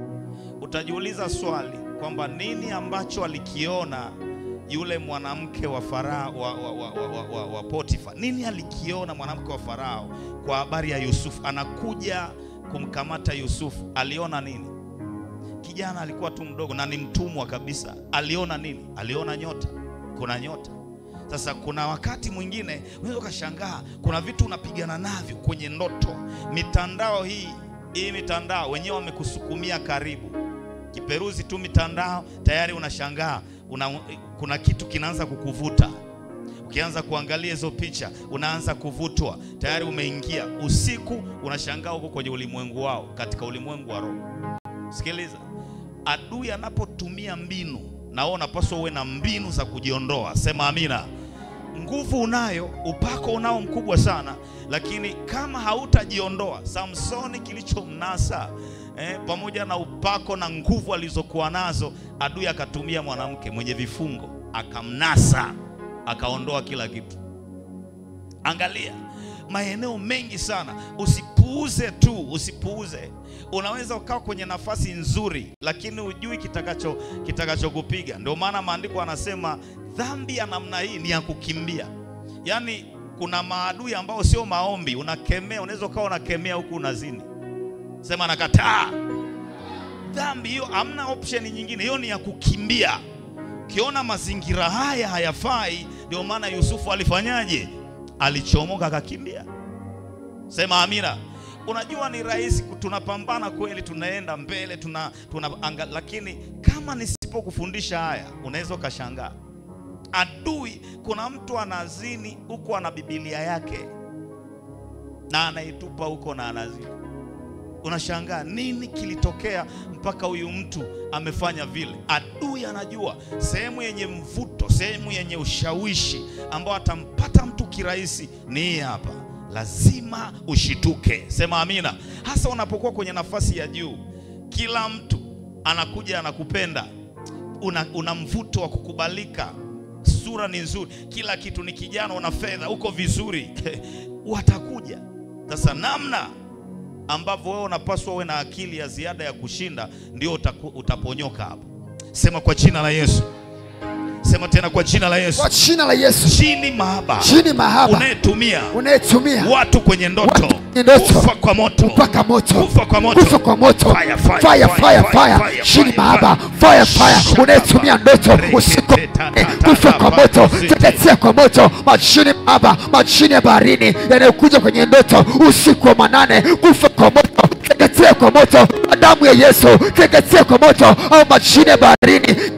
S3: Utajiuliza swali kwamba nini ambacho alikiona yule mwanamke wa Farao wa Potifa? Nini alikiona mwanamke wa Farao kwa habari ya Yusufu? Anakuja kumkamata Yusufu, aliona nini? Kijana alikuwa tu mdogo na ni mtumwa kabisa. Aliona nini? Aliona nyota. Kuna nyota. Sasa kuna wakati mwingine unaweza kushangaa, kuna vitu unapigana navyo kwenye ndoto. Mitandao hii mitandao wenyewe wamekusukumia karibu. Kiperuzi tu mitandao tayari unashangaa, kuna kitu kinaanza kukuvuta. Ukianza kuangalia hizo picha unaanza kuvutwa, tayari umeingia. Usiku unashangaa uko kwenye ulimwengu wao, katika ulimwengu wa roho. Sikiliza, adui anapotumia mbinu, na wewe unapaswa uwe na mbinu za kujiondoa. Sema amina. Nguvu unayo, upako unao mkubwa sana, lakini kama hautajiondoa, Samsoni kilichomnasa pamoja na upako na nguvu alizokuwa nazo, adui akatumia mwanamke mwenye vifungo, akamnasa, akaondoa kila kitu. Angalia maeneo mengi sana. Usipuuze. Unaweza ukawa kwenye nafasi nzuri, lakini hujui kitakachokupiga. Ndio maana maandiko anasema dhambi ya namna hii ni ya kukimbia. Yaani kuna maadui ambao sio maombi, unakemea. Unaweza ukawa unakemea huku unazini. Sema nakataa. Dhambi hiyo hamna option nyingine, hiyo ni ya kukimbia. Ukiona mazingira haya hayafai, ndio maana Yusufu alifanyaje? Alichomoka akakimbia. Sema amina. Unajua ni rahisi, tunapambana kweli, tunaenda mbele, lakini kama nisipokufundisha haya unaweza ukashangaa. Adui, kuna mtu anazini huko ana Biblia yake na anaitupa huko na anazini. Unashangaa nini kilitokea mpaka huyu mtu amefanya vile. Adui anajua sehemu yenye mvuto, sehemu yenye ushawishi ambao atampata mtu kirahisi ni hapa. Lazima ushituke. Sema amina. Hasa unapokuwa kwenye nafasi ya juu, kila mtu anakuja anakupenda, una mvuto wa kukubalika, sura ni nzuri, kila kitu ni kijana, una fedha, uko vizuri watakuja. Sasa namna ambavyo wewe unapaswa uwe na akili ya ziada ya kushinda, ndio utaponyoka hapo. Sema kwa jina la Yesu. Sema tena kwa jina la Yesu.
S4: Kwa jina la Yesu.
S3: Chini mahaba. Unayetumia watu kwenye ndoto. Kufa kwa moto.
S4: Upaka moto.
S3: Kufa kwa moto.
S4: Kufa kwa moto. Fire. Chini mahaba. Fire. Unayetumia ndoto usiku. Kufa kwa moto. Teketea kwa moto. Machini mahaba. Machini ya baharini yanayokuja kwenye ndoto usiku wa manane. Kufa kwa moto. Teketea kwa moto. Damu ya Yesu. Teketea kwa moto. Au machini ya baharini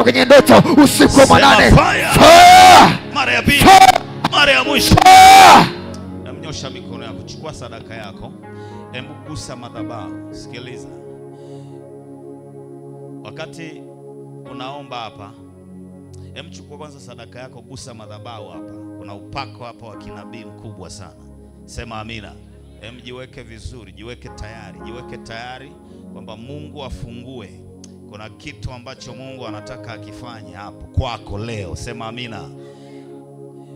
S4: kwenye ndoto usiku wa manane.
S3: Mara ya pili, mara ya mwisho. Mnyosha mikono yako, chukua sadaka yako, hebu gusa madhabahu. Sikiliza, wakati unaomba hapa, hebu chukua kwanza sadaka yako, gusa madhabahu hapa. Kuna upako hapa wa kinabii mkubwa sana. Sema amina. Hebu jiweke vizuri, jiweke tayari kwamba Mungu afungue. Kuna kitu ambacho Mungu anataka akifanye hapo kwako leo. Sema amina.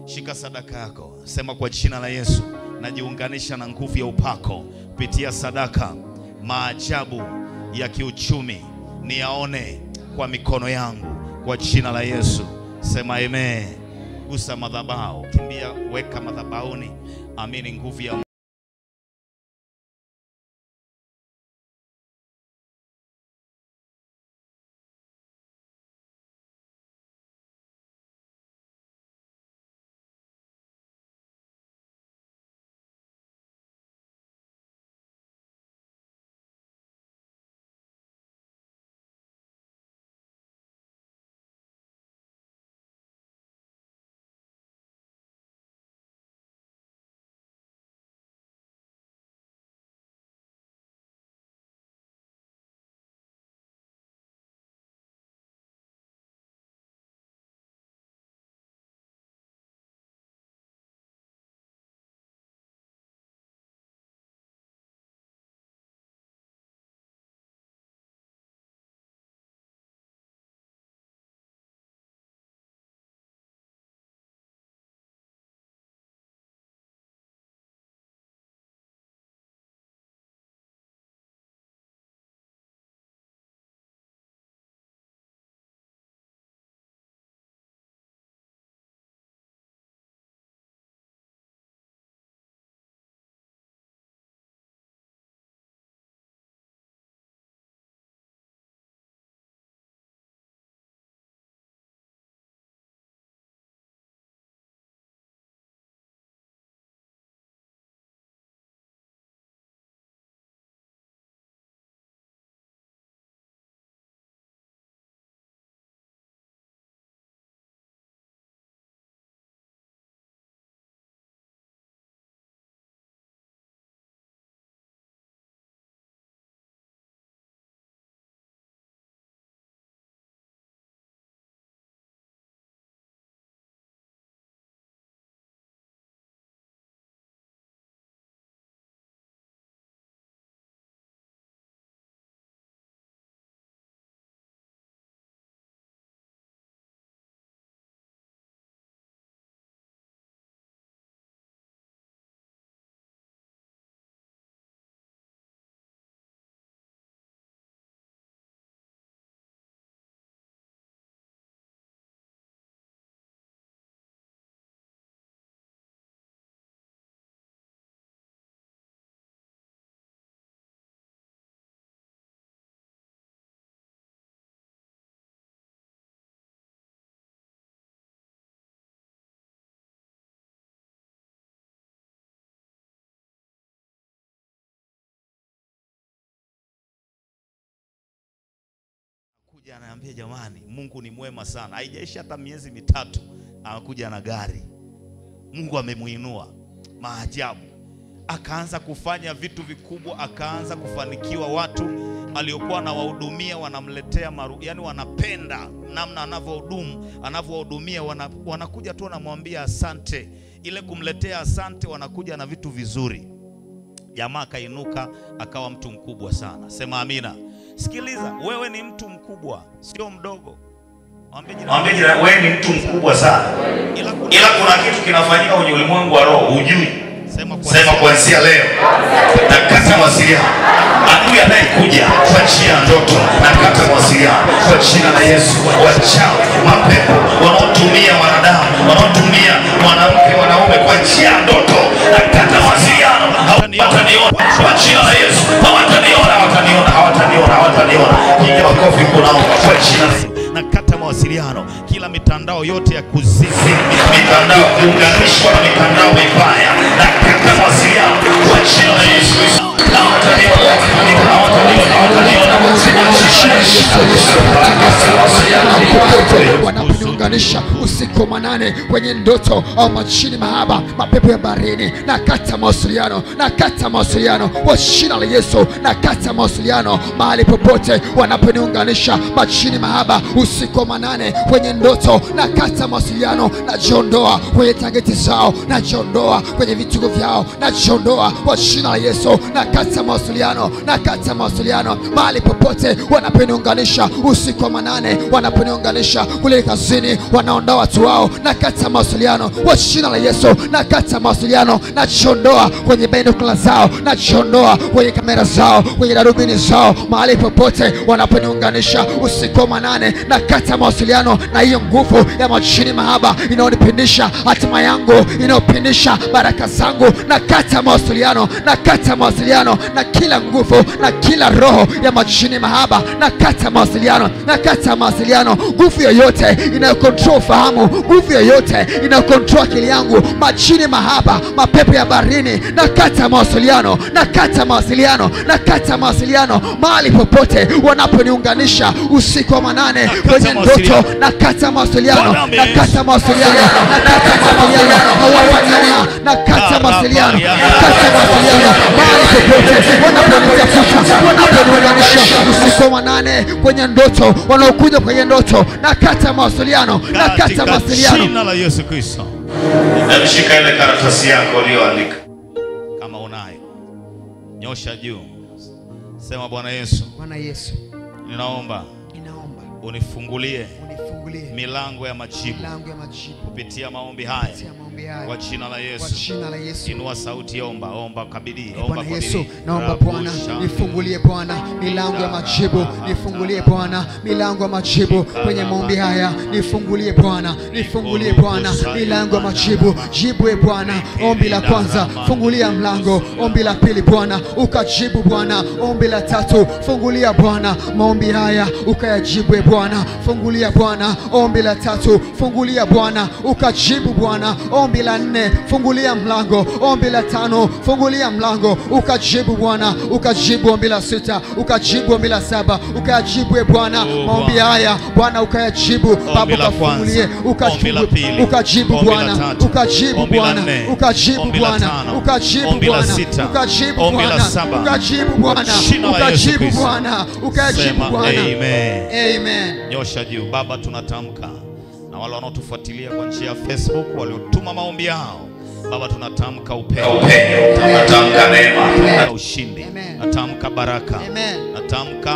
S3: Shika sadaka yako. Sema kwa jina la Yesu, najiunganisha na nguvu ya upako kupitia sadaka. Maajabu ya kiuchumi niyaone kwa mikono yangu kwa jina la Yesu. Sema amen. Gusa madhabahu, kimbia, weka madhabahuni. Amini nguvu ya anakuja ananiambia, jamani, Mungu ni mwema sana. Haijaisha hata miezi mitatu anakuja na gari. Mungu amemuinua. Maajabu. Akaanza kufanya vitu vikubwa, akaanza kufanikiwa. Watu aliokuwa anawahudumia wanamletea yani wanapenda namna anavyowahudumia, wanakuja tu wanamwambia asante. Ile kumletea asante, wanakuja na vitu vizuri. Jamaa kainuka akawa mtu mkubwa sana. Sema amina. Sikiliza, wewe ni mtu mkubwa, sio mdogo. Mwambie jirani, wewe ni mtu mkubwa sana. Ila kuna kitu kinafanyika kwenye ulimwengu wa roho, hujui. Sema kuanzia leo nakata mawasiliano. Adui anayekuja kwa njia ya ndoto, nakata mawasiliano kwa jina la Yesu. Wachawi, mapepo wanaotumia wanadamu, wanaotumia mwanamke, wanaume kwa njia ya ndoto, nakata mawasiliano. Hawataniona kwa jina la Yesu. Hawataniona. Piga makofi kwa jina la Yesu. Nakata mawasiliano. Kila mitandao yote ya kuzimu, mitandao kuunganishwa na mitandao mibaya, nakata mawasiliano kwa jina la Yesu.
S4: Wanaponiunganisha usiku manane kwenye ndoto au majini mahaba, mapepo ya baharini, nakata mawasiliano, nakata mawasiliano kwa jina la Yesu. Nakata mawasiliano mahali popote wanaponiunganisha majini mahaba usiku manane kwenye ndoto, nakata mawasiliano. Najiondoa kwenye tageti zao, najiondoa kwenye vituko vyao, najiondoa kwa jina la Yesu. Nakata mawasiliano, nakata mawasiliano mahali popote wanaponiunganisha usiku manane, wanaponiunganisha kule kazini, wanaondoa watu wao, nakata mawasiliano kwa jina la Yesu. Nakata mawasiliano, najiondoa kwenye binokula zao, najiondoa kwenye kamera zao, kwenye darubini zao, mahali popote wanaponiunganisha usiku manane, nakata mawasiliano na hiyo nguvu ya majini mahaba inaonipindisha hatima yangu, inaopindisha baraka zangu. Nakata mawasiliano, nakata mawasiliano na kila nguvu na kila roho ya majini mahaba, nakata mawasiliano, nakata mawasiliano. Nguvu yoyote inayokontrol fahamu, nguvu yoyote inayokontrol akili yangu, majini mahaba, mapepo ya baharini, nakata mawasiliano, nakata mawasiliano, nakata mawasiliano mahali popote wanaponiunganisha usiku wa manane kwenye ndoto, nakata mawasiliano, nakata mawasiliano, nakata mawasiliano, nakata mawasiliano, nakata mawasiliano mahali popote wanaponiunganisha usiku wa manane kwenye ndoto, wanaokuja kwenye ndoto, nakata mawasiliano, nakata mawasiliano.
S3: Jina la Yesu Kristo. Namshika ile karatasi yako uliyoandika. Kama unayo, nyosha juu. Sema, Bwana Yesu.
S4: Bwana Yesu.
S3: Ninaomba unifungulie milango ya majibu kupitia maombi haya kwa jina la Yesu. Inua sauti, omba kabidi,
S4: Bwana Yesu, naomba Bwana nifungulie Bwana milango ya majibu, nifungulie Bwana milango ya majibu kwenye maombi haya, nifungulie Bwana, nifungulie Bwana milango ya majibu. Jibu Bwana ombi la kwanza, fungulia mlango. Ombi la pili Bwana ukajibu Bwana. Ombi la tatu, fungulia Bwana maombi haya ukayajibu Bwana. Fungulia Bwana ombi la tatu, fungulia Bwana ukajibu Bwana. Ombi la nne, fungulia mlango. Ombi la tano, fungulia mlango ukajibu Bwana. Ukajibu ombi la sita, ukajibu ombi la saba, ukajibu Bwana maombi haya Bwana ukayajibu. Baba ukafungulie, ukajibu Bwana, ukajibu Bwana, ukajibu Bwana, ukajibu Bwana, ukajibu Bwana, ukajibu Bwana, ukajibu Bwana, ukajibu Bwana. Amen.
S3: Nyosha juu. Baba, tunatamka na wale wanaotufuatilia kwa njia ya Facebook waliotuma maombi yao, Baba tunatamka upenyo, natamka neema, ushindi, natamka baraka, natamka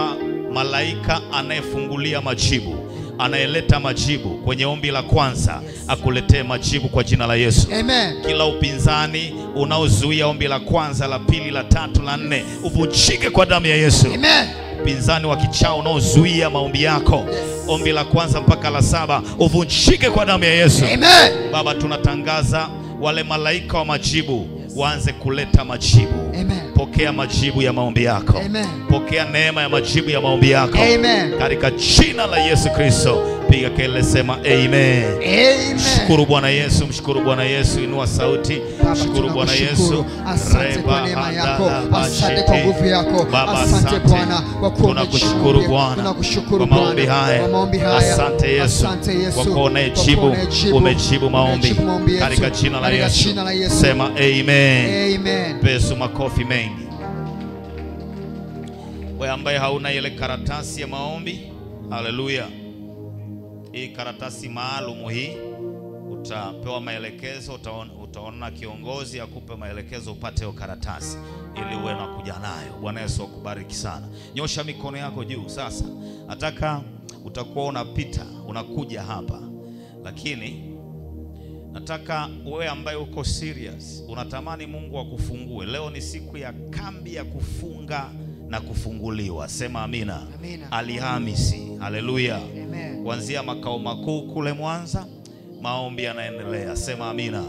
S3: malaika anayefungulia majibu, anayeleta majibu kwenye ombi la kwanza, akuletee majibu kwa jina la Yesu.
S4: Amen.
S3: Kila upinzani unaozuia ombi la kwanza, la pili, la tatu, la nne, uvunjike kwa damu ya Yesu.
S4: Amen.
S3: Upinzani wa kichao unaozuia maombi yako, ombi la kwanza mpaka la saba, uvunjike kwa damu ya Yesu.
S4: Amen.
S3: Baba, tunatangaza wale malaika wa majibu waanze kuleta majibu.
S4: Amen.
S3: Pokea majibu ya maombi yako.
S4: Amen.
S3: Pokea neema ya majibu ya maombi yako.
S4: Amen.
S3: Katika jina la Yesu Kristo.
S2: Piga kelele, sema amen.
S4: Amen.
S2: Shukuru Bwana Yesu, mshukuru Bwana Yesu, inua sauti. Shukuru Bwana Yesu.
S4: Asante kwa neema yako, asante kwa nguvu yako, asante Bwana kwa kuwa
S2: tunakushukuru Bwana.
S4: Tunakushukuru
S2: kwa maombi haya. Asante Yesu kwa kuwa unayejibu, umejibu maombi katika jina la Yesu. Sema amen.
S4: Amen.
S2: Yesu makofi mengi. Wewe ambaye hauna ile karatasi ya maombi, haleluya. Hii karatasi maalum hii utapewa maelekezo, utaona kiongozi akupe maelekezo upate hiyo karatasi ili uwe na kuja nayo. Bwana Yesu akubariki sana. Nyosha mikono yako juu sasa. Nataka utakuwa unapita, unakuja hapa. Lakini nataka wewe ambaye uko serious, unatamani Mungu akufungue. Leo ni siku ya kambi ya kufunga na kufunguliwa. Sema amina.
S4: Amina.
S2: Alhamisi. Haleluya.
S4: Amen.
S2: Kuanzia makao makuu kule Mwanza, maombi yanaendelea. Sema amina.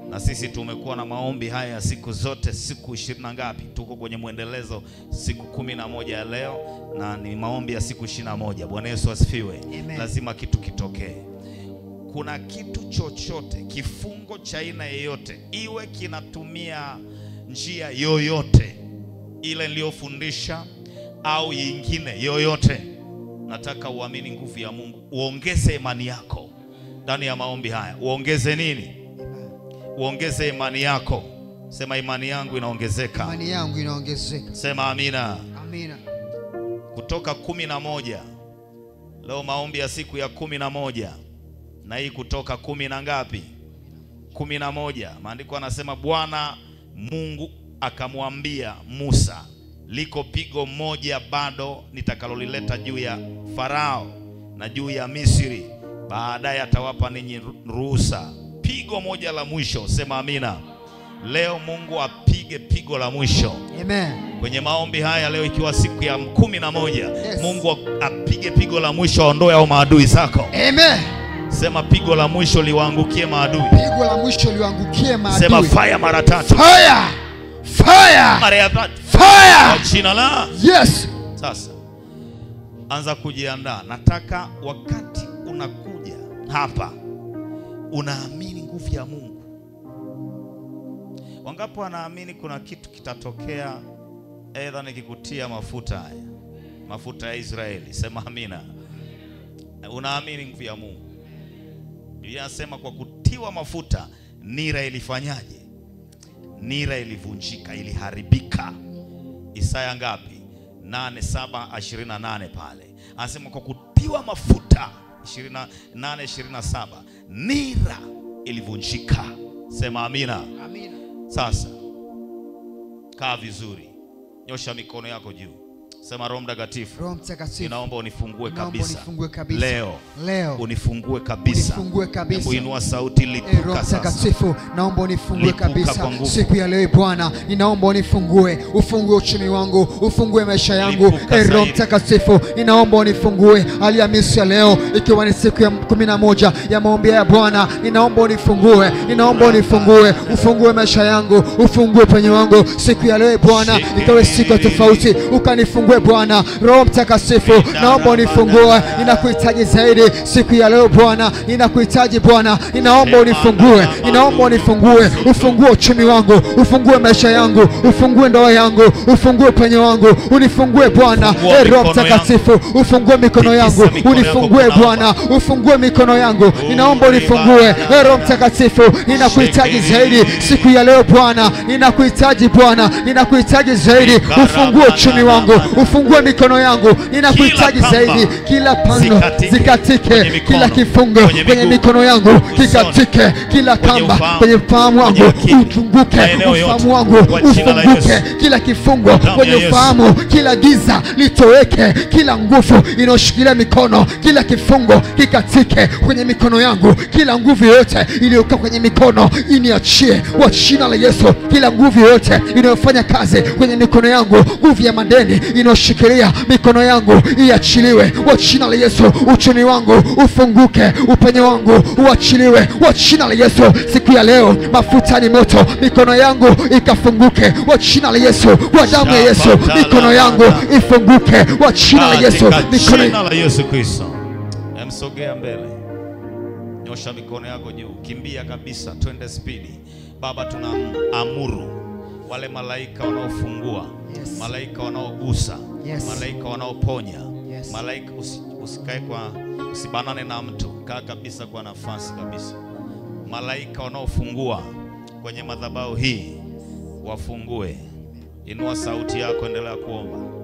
S2: Na sisi tumekuwa na maombi haya siku zote, siku 20 na ngapi? Tuko kwenye muendelezo siku 11 ya leo, na ni maombi ya siku 21. Bwana Yesu asifiwe. Lazima kitu kitokee. Kuna kitu chochote, kifungo cha aina yoyote, iwe kinatumia njia yoyote ile niliyofundisha au nyingine yoyote, nataka uamini nguvu ya Mungu. Uongeze imani yako ndani ya maombi haya. Uongeze nini? Uongeze imani yako. Sema imani yangu inaongezeka.
S4: Imani yangu inaongezeka.
S2: Sema amina.
S4: Amina.
S2: Kutoka 11. Leo maombi ya siku ya 11. Na hii kutoka 10 na ngapi? 11. Maandiko yanasema Bwana Mungu akamwambia Musa, liko pigo moja bado nitakalolileta juu ya Farao na juu ya Misri, baadaye atawapa ninyi ruhusa. Pigo moja la mwisho. Sema amina. Leo Mungu apige pigo la mwisho.
S4: Amen.
S2: Kwenye maombi haya leo ikiwa siku ya 11, yes. Mungu apige pigo la mwisho, aondoe hao maadui zako.
S4: Amen.
S2: Sema pigo la mwisho liwaangukie maadui.
S4: Pigo la mwisho liwaangukie maadui.
S2: Sema fire mara 3.
S4: Fire! Fire!
S2: Mara ya 3.
S4: Fire!
S2: Kwa jina la
S4: Yes.
S2: Sasa anza kujiandaa. Nataka wakati unakuja hapa unaamini nguvu ya Mungu. Wangapi wanaamini kuna kitu kitatokea, aidha nikikutia mafuta haya, mafuta ya Israeli? Sema amina. Unaamini nguvu ya Mungu. Biblia inasema kwa kutiwa mafuta nira ilifanyaje? Nira ilivunjika, iliharibika. Isaya ngapi? 8:7-28 pale. Anasema kwa kutiwa mafuta 28:27 nira ilivunjika. Sema amina.
S4: Amina.
S2: Sasa kaa vizuri. Nyosha mikono yako juu. Sema Roho Mtakatifu,
S4: Roho Mtakatifu,
S2: ninaomba unifungue kabisa.
S4: Leo
S2: unifungue kabisa. Hebu inua sauti, lipuka
S4: Roho
S2: sasa.
S4: Mtakatifu, naomba unifungue kabisa. Siku ya leo Bwana, ninaomba unifungue. Ufungue uchumi wangu, ufungue maisha yangu. Roho Mtakatifu, ninaomba unifungue. Alhamisi ya leo ikiwa ni siku ya 11 ya maombi ya Bwana, ninaomba unifungue. Ninaomba unifungue. Ufungue maisha yangu, ufungue penye wangu. Siku ya leo Bwana, ikawe siku tofauti, ukanifungue Bwana. Roho Mtakatifu, naomba unifungue. Ninakuhitaji zaidi siku ya leo Bwana, ninakuhitaji Bwana. Ninaomba unifungue. Ninaomba unifungue. Ufungue uchumi wangu, ufungue maisha yangu, ufungue ndoa yangu, ufungue penye wangu. Unifungue Bwana. Roho Mtakatifu, ufungue mikono yangu, unifungue Bwana. Ufungue mikono yangu, ninaomba unifungue. Roho Mtakatifu, ninakuhitaji zaidi siku ya leo Bwana. Ninakuhitaji Bwana, ninakuhitaji zaidi. Ufungue uchumi wangu, ufungue mikono yangu, ninakuhitaji zaidi. Kila pando zikatike, kila kifungo kwenye mikono yangu kikatike, kila kamba kwenye ufahamu wangu ufunguke, ufahamu wangu ufunguke, kila kifungo kwenye ufahamu, kila giza litoweke, kila nguvu inayoshikilia mikono, kila kifungo kikatike kwenye mikono yangu, kila nguvu yote iliyokaa kwenye mikono iniachie kwa jina la Yesu. Kila nguvu yote inayofanya kazi kwenye mikono yangu, nguvu ya madeni inayoshikilia mikono yangu iachiliwe kwa jina la Yesu. Uchumi wangu ufunguke, upenyo wangu uachiliwe kwa jina la Yesu. Siku ya leo mafuta ni moto, mikono yangu ikafunguke kwa jina la Yesu. Kwa damu ya Yesu mikono yangu ifunguke kwa jina la Yesu.
S2: Jina la Yesu Kristo.
S3: Sogea mbele. Nyosha mikono yako juu. Kimbia kabisa, twende spidi. Baba, tunaamuru wale malaika wanaofungua, malaika wanaogusa, malaika wanaoponya, malaika usikae usibanane na mtu, kaa kabisa kwa nafasi kabisa. Malaika wanaofungua kwenye madhabahu hii wafungue. Inua sauti yako, endelea kuomba.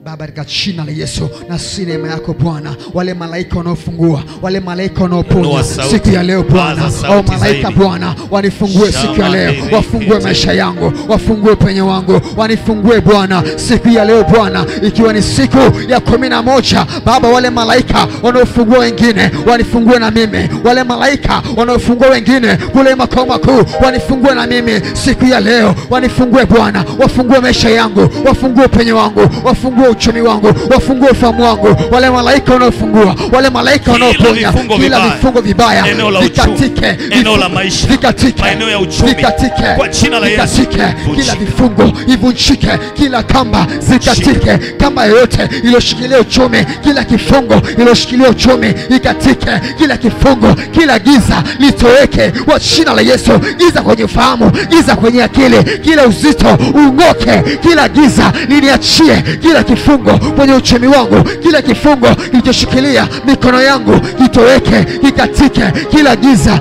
S4: Baba, katika jina la Yesu na sinema yako Bwana, wale malaika wanaofungua, wale malaika wanaoponya siku ya leo Bwana, au malaika Bwana wanifungue siku ya leo, wafungue maisha yangu, wafungue penye wangu, wanifungue Bwana siku ya leo Bwana, ikiwa ni siku ya 11 Baba, wale malaika wanaofungua wengine wanifungue na mimi, wale malaika wanaofungua wengine kule makao makuu wanifungue na mimi siku ya leo, wanifungue Bwana, wafungue maisha yangu, wafungue penye wangu, wafungue uchumi wangu, wafungue ufahamu wangu, wale malaika wanaofungua, wale malaika wanaoponya kila vifungo vibaya vikatike,
S3: eneo la maisha,
S4: vikatike,
S3: maeneo ya uchumi,
S4: vikatike
S3: kwa jina la Yesu,
S4: kila vifungo ivunjike, kila kamba zikatike, kamba yoyote iliyoshikilia uchumi, kila kifungo iliyoshikilia uchumi ikatike, kila kifungo, kila giza litoweke kwa jina la Yesu. Giza kwenye ufahamu, giza kwenye akili, kila uzito ung'oke, kila giza liniachie, kila kifungo kwenye uchumi wangu, kila kifungo kilichoshikilia mikono yangu kitoweke, kikatike, kila giza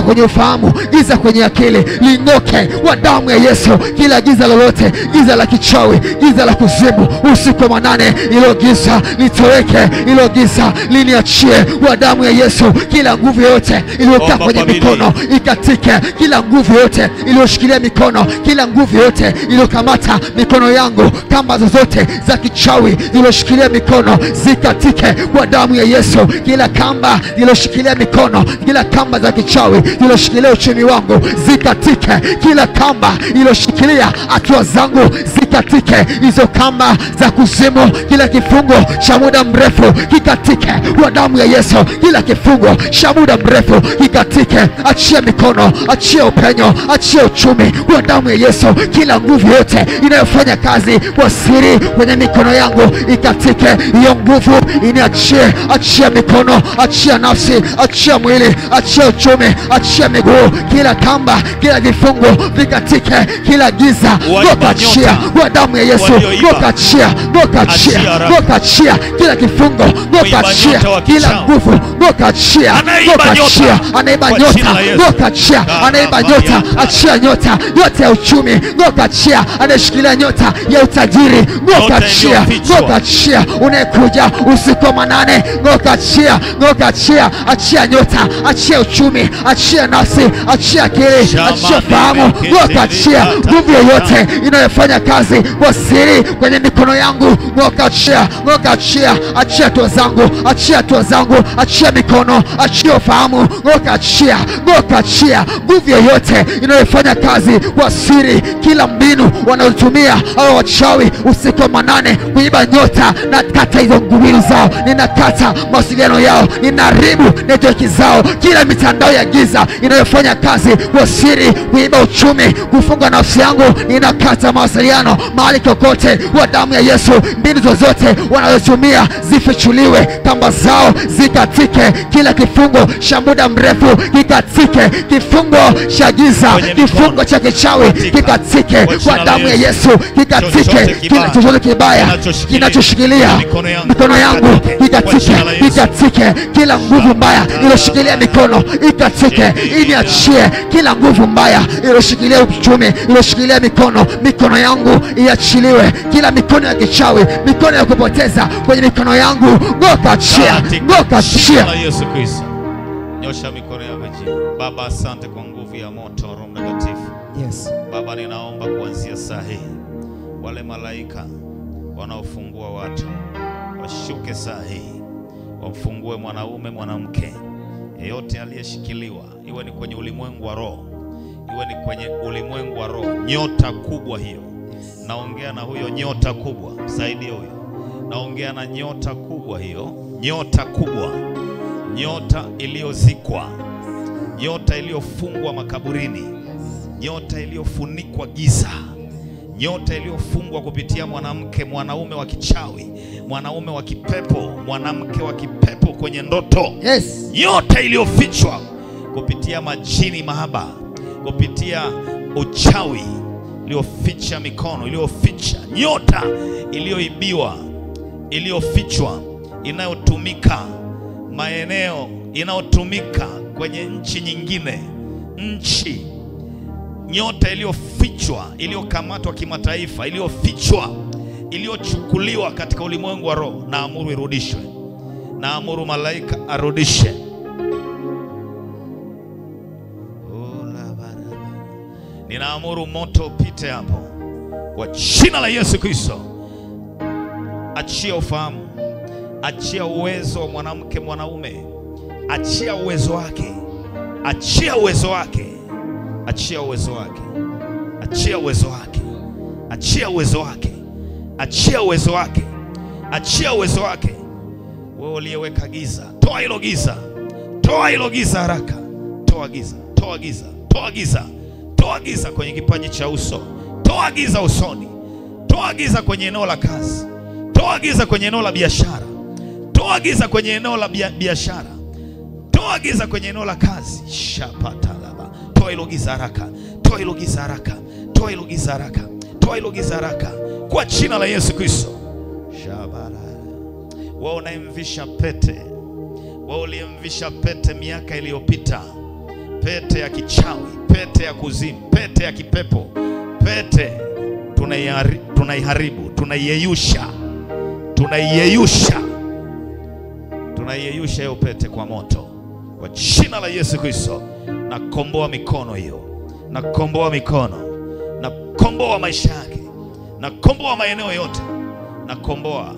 S4: kwenye ufahamu, giza kwenye akili ling'oke kwa damu ya Yesu. Kila giza lolote, giza la kichawi, giza la kuzimu, usiku wa manane, ilo giza litoweke, ilo giza liniachie kwa damu ya Yesu. Kila nguvu yote iliyokaa kwenye mikono ikatike, kila nguvu yote iliyoshikilia mikono, kila nguvu yote iliyokamata mikono yangu, kamba zozote za kichawi iliyoshikilia mikono zikatike kwa damu ya Yesu. Kila kamba iliyoshikilia mikono, kila kamba za kichawi iliyoshikilia uchumi wangu zikatike, kila kamba iliyoshikilia hatua zangu zikatike, hizo kamba za kuzimu, kila kifungo cha muda mrefu kikatike kwa damu ya Yesu. Kila kifungo cha muda mrefu kikatike, achia mikono, achia upenyo, achia uchumi kwa damu ya Yesu. Kila nguvu yote inayofanya kazi kwa siri kwenye mikono yangu ikatike, hiyo nguvu iniachie, achia mikono, achia nafsi, achia mwili, achia uchumi, achia miguu, kila kamba, kila vifungo vikatike, kila giza ngokachia kwa damu ya Yesu, ngokachia, ngokachia, ngokachia, kila kifungo ngokachia, kila nguvu ngokachia, ngokachia, anaiba nyota ngokachia, anaiba nyota, achia nyota, nyota ya uchumi ngokachia, anashikilia nyota ya utajiri ngokachia, ngokachia, unayekuja usiku wa manane ngokachia, ngokachia, achia nyota, achia uchumi, achia nafsi, achia akili, achia fahamu, ngokachia, nguvu yoyote inayofanya kazi kwa siri kwenye mikono yangu ngokachia, ngokachia, achia hatua zangu, achia hatua zangu, achia mikono, achia ufahamu, ngokachia, ngokachia, nguvu yoyote inayofanya kazi kwa siri, kila mbinu wanaotumia hao wachawi usiku wa manane kuiba nyota, na kata hizo nguvu zao, ninakata mawasiliano yao, ninaharibu network zao, kila mitandao ya giza inayofanya kazi kwa siri kuiba uchumi, kufunga nafsi yangu, ninakata mawasiliano mahali kokote kwa damu ya Yesu. Mbinu zozote wanazotumia zifichuliwe, kamba zao zikatike, kila kifungo cha muda mrefu kikatike, kifungo cha giza, kifungo cha kichawi kikatike kwa damu ya Yesu, kikatike, kila chochote kibaya kinachoshikilia mikono yangu kikatike, kikatike, kila nguvu mbaya iliyoshikilia mikono ikatike, iniachie, kila nguvu mbaya iliyoshikilia uchumi, iliyoshikilia mikono yangu iachiliwe, kila mikono ya kichawi, mikono ya kupoteza kwenye mikono yangu ngokachia, ngokachia.
S3: Yesu Kristo, nyosha mikono yako chini. Baba, asante kwa nguvu ya moto Roho Mtakatifu.
S4: Yes.
S3: Baba, ninaomba kuanzia saa hii wale malaika wanaofungua watu washuke saa hii, wamfungue mwanaume, mwanamke, yeyote aliyeshikiliwa, iwe ni kwenye ulimwengu wa roho, iwe ni kwenye ulimwengu wa roho. Nyota kubwa hiyo, naongea na huyo nyota kubwa, msaidie huyo. Naongea na nyota kubwa hiyo, nyota kubwa, nyota iliyozikwa, nyota iliyofungwa makaburini, nyota iliyofunikwa giza, nyota iliyofungwa kupitia mwanamke, mwanaume wa kichawi, mwanaume wa kipepo, mwanamke wa kipepo,
S2: kwenye ndoto.
S4: Yes.
S2: Nyota iliyofichwa kupitia majini mahaba, kupitia uchawi, iliyoficha mikono, iliyoficha nyota, iliyoibiwa, iliyofichwa, inayotumika maeneo, inayotumika kwenye nchi nyingine, nchi. Nyota iliyofichwa, iliyokamatwa kimataifa, iliyofichwa, iliyochukuliwa katika ulimwengu wa roho, naamuru irudishwe. Naamuru malaika arudishe. Ninaamuru moto upite hapo kwa jina la Yesu Kristo. Achia ufahamu, achia uwezo wa mwanamke, mwanaume, achia uwezo wake, achia uwezo wake, achia uwezo wake, achia uwezo wake, achia uwezo wake, achia uwezo wake, achia uwezo wake. Wewe uliyeweka giza, toa hilo giza, toa hilo giza haraka, toa giza, toa giza, toa giza, toa giza kwenye kipaji cha uso, toa giza usoni, toa giza kwenye eneo la kazi, toa giza kwenye eneo la biashara, toa giza kwenye eneo la biashara, toa giza kwenye eneo la kazi. Shapatalaba, toa hilo giza haraka, toa hilo giza haraka, toa hilo giza haraka, toa hilo giza haraka kwa jina la Yesu Kristo. Shabara. Wewe unayemvisha pete, wewe uliyemvisha pete miaka iliyopita, pete ya kichawi, pete ya kuzimu, pete ya kipepo, pete tunaiharibu, tunaiyeyusha, tunaiyeyusha, tunaiyeyusha hiyo pete kwa moto kwa jina la Yesu Kristo. Na komboa mikono hiyo, na komboa mikono, na komboa maisha yake, na komboa maeneo yote, na komboa,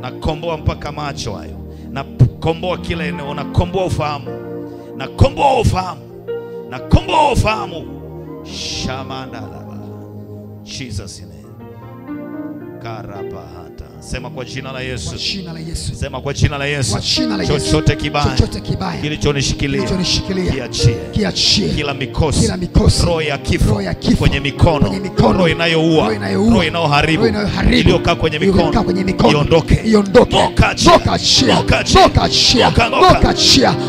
S2: na komboa mpaka macho hayo, na komboa kila eneo, na komboa ufahamu, na komboa ufahamu, na komboa ufahamu. Shamandalaba, Jesus name. Karabahata. Sema kwa jina la Yesu.
S4: Kwa jina la Yesu.
S2: Sema kwa jina la Yesu.
S4: Kwa jina la Yesu.
S2: Chochote kibaya,
S4: chochote kibaya
S2: kilichonishikilia, kiachie,
S4: kiachie.
S2: Kila mikosi,
S4: roho
S2: ya kifo kwenye mikono, roho inayoua, roho inayoharibu, iliyokaa kwenye mikono, iondoke,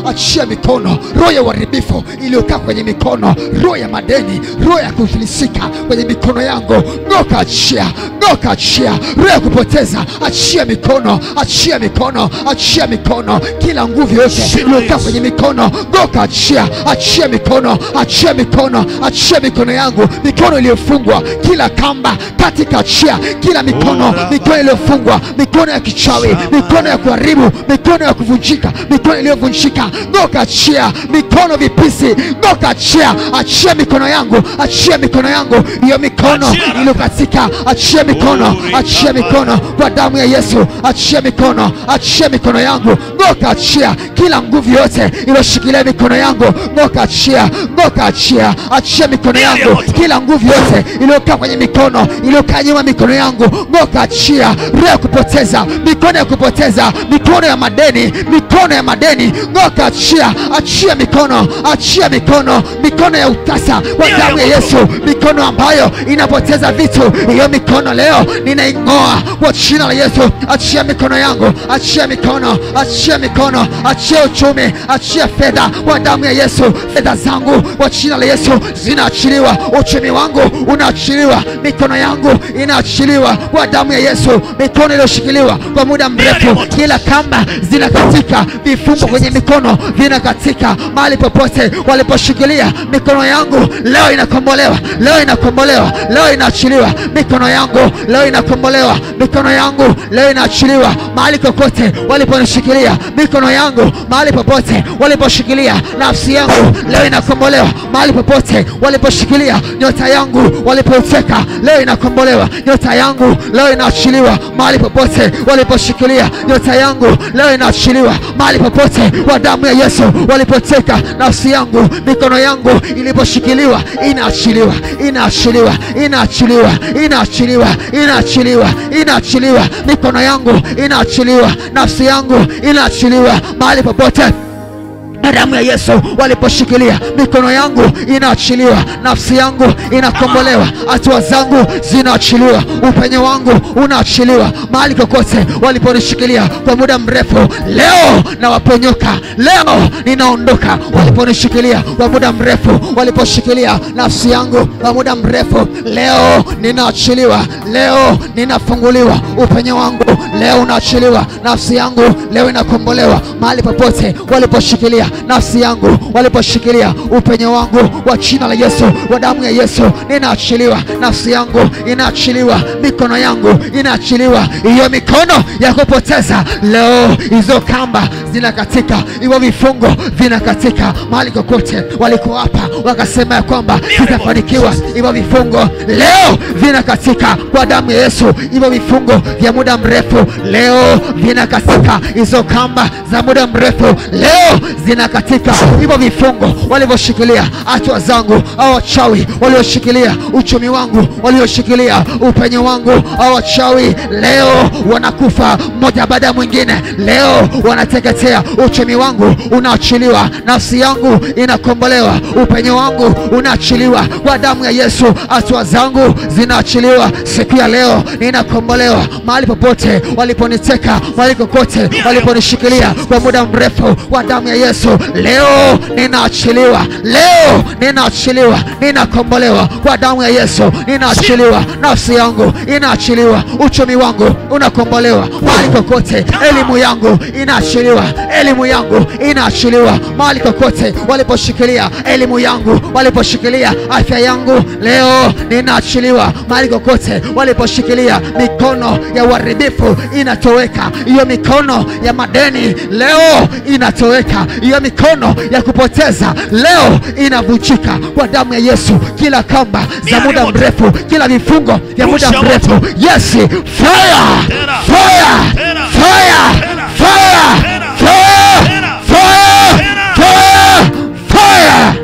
S4: achia mikono. Roho ya uharibifu iliyokaa kwenye mikono, roho ya madeni, roho ya kufilisika kwenye mikono yangu, ngoka achia, ngoka achia. Roho ya kupoteza, achia mikono, achia mikono, achia mikono. Kila nguvu yote iliyokaa kwenye mikono, ngoka achia, achia mikono, achia mikono, achia mikono yangu, mikono iliyofungwa, kila kamba katika achia, kila mikono, mikono iliyofungwa, mikono ya kichawi, mikono ya kuharibu, mikono ya kuvunjika, mikono iliyovunjika, ngoka achia, mikono vipisi, ngoka achia, achia mikono yangu, achia mikono yangu, hiyo mikono iliyokatika, achia mikono, achia mikono kwa damu ya Yesu, achia mikono, achia mikono yangu, ngoka achia, kila nguvu yote iliyoshikilia mikono yangu, ngoka achia, ngoka achia, achia mikono yangu, kila nguvu yote iliyokaa kwenye mikono, iliyokaa nyuma mikono yangu, ngoka achia. Roho ya kupoteza, mikono ya kupoteza, mikono ya madeni, mikono ya madeni, ngoka achia, achia mikono, achia mikono, mikono ya utasa kwa damu ya Yesu, mikono ambayo inapoteza vitu, hiyo mikono leo ninaing'oa kwa jina la Yesu. Achia mikono yangu, achia mikono, achia mikono, achia uchumi, achia fedha kwa damu ya Yesu. Fedha zangu kwa jina la Yesu zinaachiliwa, uchumi wangu unaachiliwa, mikono yangu inaachiliwa kwa damu ya Yesu. Mikono iliyoshikiliwa kwa muda mrefu, kila kamba zinakatika, vifungo kwenye mikono vinakatika, mahali popote waliposhikilia mikono yangu leo inakombolewa, leo inakombolewa, leo inaachiliwa. Mikono yangu leo inakombolewa, mikono yangu leo inaachiliwa. Mahali popote waliponishikilia mikono yangu, mahali popote waliposhikilia nafsi yangu leo inakombolewa. Mahali popote waliposhikilia nyota yangu, walipoteka, leo inakombolewa. Nyota yangu leo inaachiliwa. Mahali popote waliposhikilia nyota yangu leo inaachiliwa. Mahali popote kwa damu ya Yesu walipoteka nafsi yangu, mikono yangu iliposhikiliwa inaachiliwa, inaachiliwa, inaachiliwa, inaachiliwa, inaachiliwa, inaachiliwa. Mikono yangu inaachiliwa, nafsi yangu inaachiliwa. Mahali popote damu ya Yesu waliposhikilia, mikono yangu inaachiliwa, nafsi yangu inakombolewa, hatua zangu zinaachiliwa, upenyo wangu unaachiliwa. Mahali kokote waliponishikilia kwa muda mrefu, leo nawaponyoka, leo ninaondoka. Waliponishikilia kwa muda mrefu, waliposhikilia nafsi yangu kwa muda mrefu, leo ninaachiliwa, leo ninafunguliwa, upenyo wangu leo unaachiliwa, nafsi yangu leo inakombolewa. Mahali popote waliposhikilia nafsi yangu, waliposhikilia upenyo wangu, wa jina la Yesu, wa damu ya Yesu, ninaachiliwa, nafsi yangu inaachiliwa, mikono yangu inaachiliwa. Hiyo mikono ya kupoteza leo, hizo kamba zinakatika, hivyo vifungo vinakatika. Mahali kokote walikuwa hapa wakasema ya kwamba sitafanikiwa, hivyo vifungo leo vinakatika kwa damu ya Yesu. Hivyo vifungo vya muda mrefu leo vinakatika, hizo kamba za muda mrefu leo zinakatika. Hivyo vifungo walivyoshikilia hatua zangu, au wachawi walioshikilia uchumi wangu, walioshikilia upenyo wangu, au wachawi leo wanakufa mmoja baada ya mwingine, leo wanateketea. Uchumi wangu unaachiliwa, nafsi yangu inakombolewa, upenyo wangu unaachiliwa kwa damu ya Yesu. Hatua zangu zinaachiliwa siku ya leo, ninakombolewa. Mahali popote waliponiteka, mahali kokote waliponishikilia kwa muda mrefu, kwa damu ya Yesu leo ninaachiliwa, leo ninaachiliwa, ninakombolewa kwa damu ya Yesu. Ninaachiliwa, nafsi yangu inaachiliwa, uchumi wangu unakombolewa. Mahali kokote elimu yangu inaachiliwa, elimu yangu inaachiliwa. Mahali kokote waliposhikilia elimu yangu, waliposhikilia afya yangu, leo ninaachiliwa. Mahali kokote waliposhikilia mikono ya uharibifu inatoweka, hiyo mikono ya madeni leo inatoweka, hiyo mikono ya kupoteza leo inavunjika kwa damu ya Yesu. Kila kamba za muda mrefu, kila vifungo vya muda mrefu, yes, fire, fire, fire, fire, fire, fire, fire.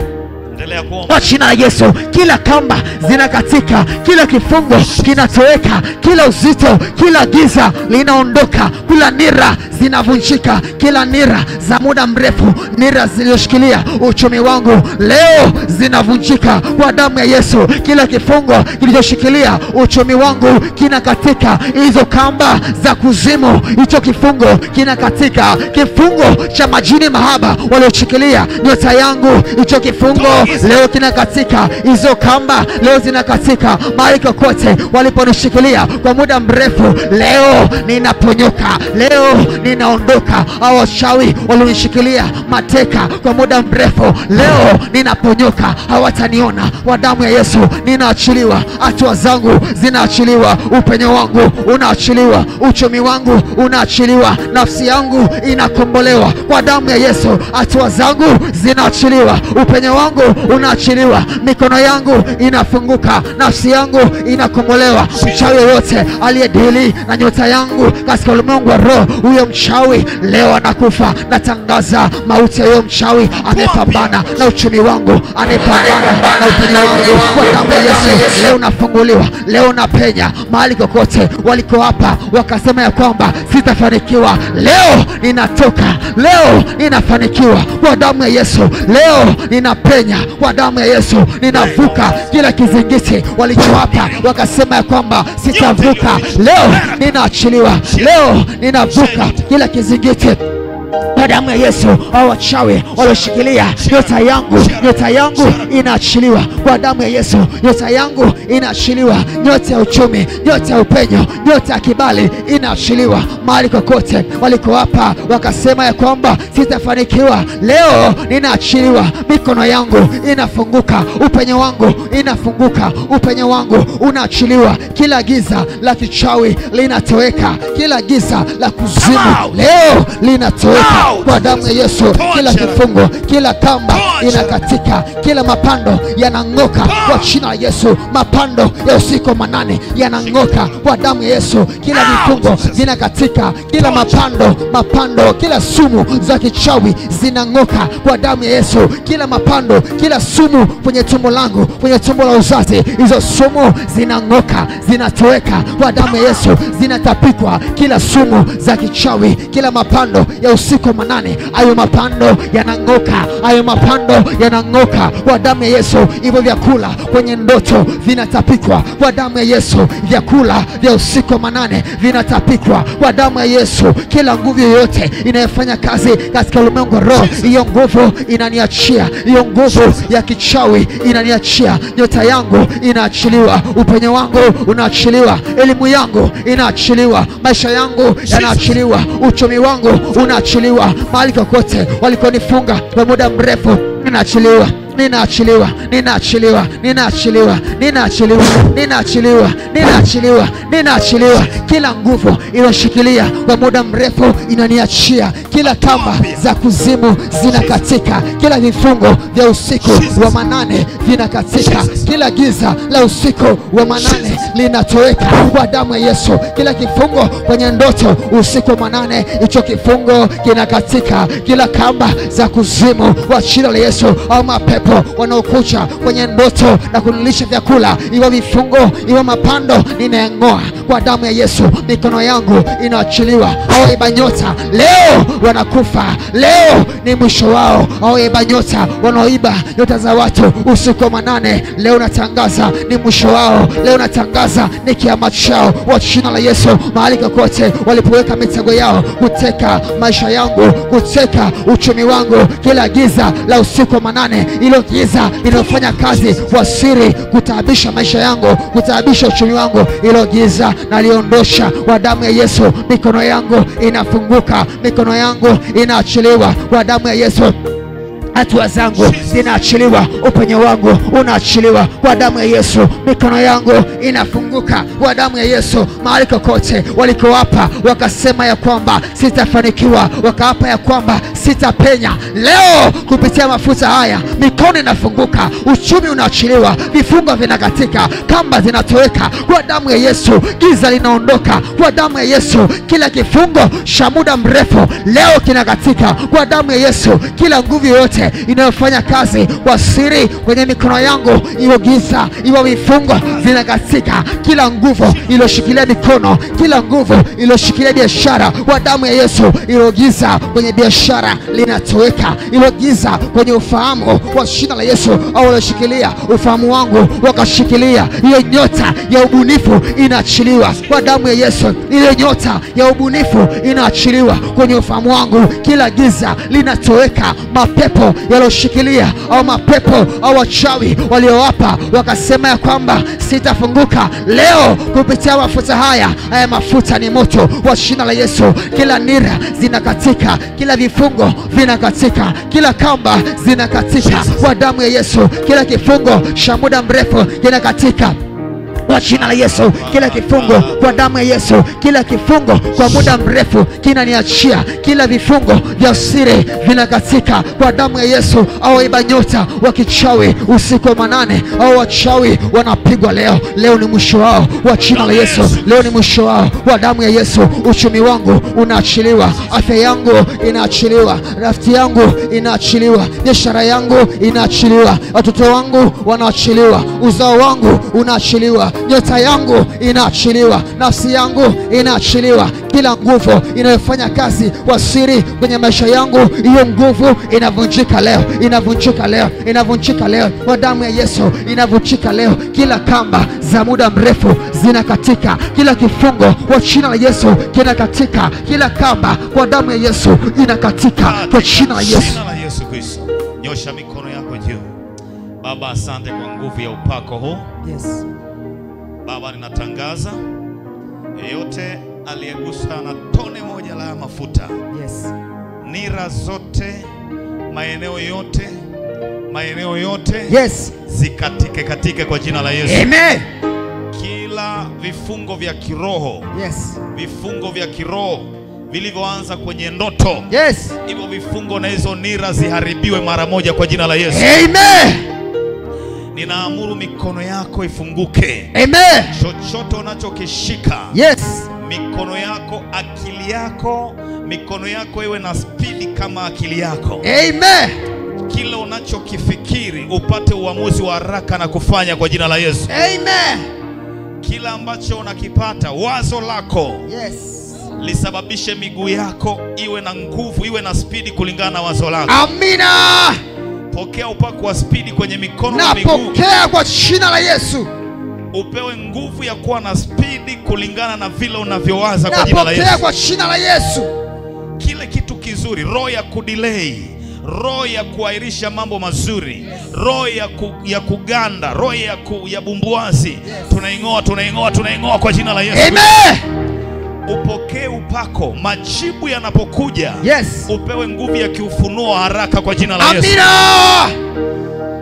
S4: Kwa jina la Yesu, kila kamba zinakatika, kila kifungo kinatoweka, kila uzito, kila giza linaondoka, kila nira zinavunjika, kila nira za muda mrefu, nira zilizoshikilia uchumi wangu leo zinavunjika kwa damu ya Yesu. Kila kifungo kilichoshikilia uchumi wangu kinakatika, hizo kamba za kuzimu, hicho kifungo kinakatika. Kifungo cha majini mahaba walioshikilia nyota yangu, hicho kifungo leo kinakatika, hizo kamba leo zinakatika. Mahali kokote waliponishikilia kwa muda mrefu, leo ninaponyoka, leo ninaondoka. Hao wachawi walionishikilia mateka kwa muda mrefu, leo ninaponyoka, hawataniona. Kwa damu ya Yesu ninaachiliwa, hatua zangu zinaachiliwa, upenyo wangu unaachiliwa, uchumi wangu unaachiliwa, nafsi yangu inakombolewa kwa damu ya Yesu. Hatua zangu zinaachiliwa, upenyo wangu unaachiliwa, mikono yangu inafunguka, nafsi yangu inakombolewa. Mchawi yoyote aliyedili na nyota yangu katika ulimwengu wa roho, huyo mchawi leo anakufa. Natangaza mauti ya huyo mchawi anayepambana na uchumi wangu, anayepambana na upenyo wangu kwa damu ya Yesu. Leo nafunguliwa, leo napenya. Mahali kokote waliko hapa wakasema ya kwamba sitafanikiwa, leo ninatoka, leo ninafanikiwa kwa damu ya Yesu. Leo ninapenya kwa damu ya Yesu, ninavuka kila kizingiti walichowapa wakasema ya kwamba sitavuka. Leo ninaachiliwa, leo ninavuka kila kizingiti kwa damu ya Yesu. Hao wachawi walioshikilia nyota yangu inaachiliwa kwa damu ya Yesu. Nyota yangu inaachiliwa, nyota ya uchumi, nyota ya upenyo, nyota ya kibali inaachiliwa. Mahali kokote waliko hapa wakasema ya kwamba sitafanikiwa, leo ninaachiliwa. Mikono yangu inafunguka, upenyo wangu inafunguka, upenyo wangu unaachiliwa. Kila giza la kichawi linatoweka, kila giza la kuzimu leo linatoweka kwa damu ya Yesu. Kila kifungo, kila kamba inakatika. Kila mapando yanang'oka kwa jina la Yesu. Mapando ya usiku manane yanang'oka kwa damu ya Yesu. Kila vifungo vinakatika. Kila mapando, kila sumu za kichawi zinang'oka kwa damu ya Yesu. Kila mapando, kila sumu kwenye tumbo langu, kwenye tumbo la uzazi, hizo sumu zinang'oka, zinatoweka kwa damu ya Yesu. Zinatapikwa kila sumu za kichawi, kila mapando ya usiku manane, hayo mapando yanang'oka, hayo mapando yanang'oka kwa damu ya Yesu. Hivyo vyakula kwenye ndoto vinatapikwa kwa damu ya Yesu. Vyakula vya usiku manane vinatapikwa kwa damu ya Yesu. Kila nguvu yoyote inayofanya kazi katika ulimwengu roho, hiyo nguvu inaniachia. Hiyo nguvu ya kichawi inaniachia. Nyota yangu inaachiliwa, upenyo wangu unaachiliwa, elimu yangu inaachiliwa, maisha yangu yanaachiliwa, uchumi wangu unaachiliwa. Mahali kokote walikonifunga kwa muda mrefu ninaachiliwa. Ninaachiliwa, ninaachiliwa, ninaachiliwa, ninaachiliwa, ninaachiliwa, ninaachiliwa, ninaachiliwa. Kila nguvu iliyoshikilia kwa muda mrefu inaniachia. Kila kamba za kuzimu zinakatika. Kila vifungo vya usiku wa manane vinakatika. Kila giza la usiku wa manane linatoweka kwa damu ya Yesu. Kila kifungo kwenye ndoto usiku wa manane, hicho kifungo kinakatika. Kila kamba za kuzimu kwa jina la Yesu, au mapepo wanaokuja kwenye ndoto na kunilisha vyakula, hivyo vifungo, hivyo mapando, ninayang'oa kwa damu ya Yesu. Mikono yangu inaachiliwa. Hao ibanyota leo wanakufa, leo ni mwisho wao. Hao ibanyota wanaoiba nyota za watu usiku wa manane, leo natangaza ni mwisho wao. Leo natangaza ni kiama chao kwa jina la Yesu. Mahali kokote walipoweka mitego yao kuteka maisha yangu, kuteka uchumi wangu, kila giza la usiku wa manane, ilo giza linalofanya kazi kwa siri kutaabisha maisha yangu, kutaabisha uchumi wangu, ilo giza naliondosha kwa damu ya Yesu. Mikono yangu inafunguka, mikono yangu inaachiliwa kwa damu ya Yesu. Hatua zangu zinaachiliwa, upenyo wangu unaachiliwa kwa damu ya Yesu. Mikono yangu inafunguka kwa damu ya Yesu. Mahali kokote walikoapa wakasema ya kwamba sitafanikiwa, wakaapa ya kwamba sitapenya, leo kupitia mafuta haya mikono inafunguka, uchumi unaachiliwa, vifungo vinakatika, kamba zinatoweka kwa damu ya Yesu. Giza linaondoka kwa damu ya Yesu. Kila kifungo cha muda mrefu leo kinakatika kwa damu ya Yesu. Kila nguvu yoyote inayofanya kazi kwa siri kwenye mikono yangu, hiyo giza, hiyo vifungo vinakatika. Kila nguvu iliyoshikilia mikono, kila nguvu iliyoshikilia biashara kwa damu ya Yesu, ilo giza kwenye biashara linatoweka. Ilo giza kwenye ufahamu kwa jina la Yesu, au walioshikilia ufahamu wangu wakashikilia, hiyo nyota ya ubunifu inaachiliwa kwa damu ya Yesu. Ile nyota ya ubunifu inaachiliwa kwenye ufahamu wangu. Kila giza linatoweka. Mapepo yaliyoshikilia, au mapepo au wachawi waliowapa wakasema ya kwamba sitafunguka, leo kupitia mafuta haya, haya mafuta ni moto wa jina la Yesu. Kila nira zinakatika, kila vifungo vinakatika, kila kamba zinakatika kwa damu ya Yesu. Kila kifungo cha muda mrefu kinakatika kwa jina la Yesu. Kila kifungo kwa damu ya Yesu. Kila kifungo kwa muda mrefu kinaniachia. Kila vifungo vya siri vinakatika kwa damu ya Yesu. Au ibanyota wa kichawi usiku wa manane, au wachawi wanapigwa leo. Leo ni mwisho wao kwa jina la Yesu. Leo ni mwisho wao kwa damu ya Yesu. Uchumi wangu unaachiliwa, afya yangu inaachiliwa, rafiki yangu inaachiliwa, biashara yangu inaachiliwa, watoto wangu wanaachiliwa, uzao wangu unaachiliwa, nyota yangu inaachiliwa, nafsi yangu inaachiliwa. Kila nguvu inayofanya kazi kwa siri kwenye maisha yangu, hiyo nguvu inavunjika leo, inavunjika leo, inavunjika leo kwa damu ya Yesu, inavunjika leo. Kila kamba za muda mrefu zinakatika, kila kifungo kwa jina la Yesu kinakatika, kila kamba kwa damu ya Yesu inakatika kwa jina la Yesu.
S3: Kristo. Nyosha mikono yako juu. Baba, asante kwa nguvu ya upako huu.
S1: Yes.
S3: Baba, ninatangaza yeyote aliyegusa na tone moja la mafuta,
S1: Yes.
S3: nira zote, maeneo yote,
S1: Yes.
S3: zikatike kwa jina la Yesu.
S1: Amen.
S3: Kila vifungo vya kiroho,
S1: Yes.
S3: vifungo vya kiroho
S2: vilivyoanza kwenye ndoto.
S4: Yes.
S2: Hivyo vifungo na hizo nira ziharibiwe mara moja kwa jina la Yesu.
S4: Amen.
S2: Ninaamuru mikono yako ifunguke.
S4: Amen.
S2: Chochote unachokishika.
S4: Yes.
S2: Mikono yako, akili yako, mikono yako iwe na spidi kama akili yako.
S4: Amen.
S2: Kila unachokifikiri upate uamuzi wa haraka na kufanya kwa jina la Yesu.
S4: Amen.
S2: Kila ambacho unakipata, wazo lako,
S4: Yes,
S2: lisababishe miguu yako iwe na nguvu, iwe na spidi kulingana na wazo lako.
S4: Amina.
S2: Pokea upako wa spidi kwenye mikono na miguu.
S4: Napokea kwa jina la Yesu.
S2: Upewe nguvu ya kuwa na spidi kulingana na vile unavyowaza kwa jina la Yesu.
S4: Napokea kwa jina la Yesu.
S2: Kile kitu kizuri, roho ya kudelay, roho ya kuahirisha mambo mazuri, roho ya kuganda, roho ya bumbuazi, tunaingoa kwa jina la Yesu.
S4: Amen.
S2: Upokee upako, majibu yanapokuja.
S4: Yes.
S2: Upewe nguvu ya kiufunuo haraka kwa jina la Yesu.
S4: Amina.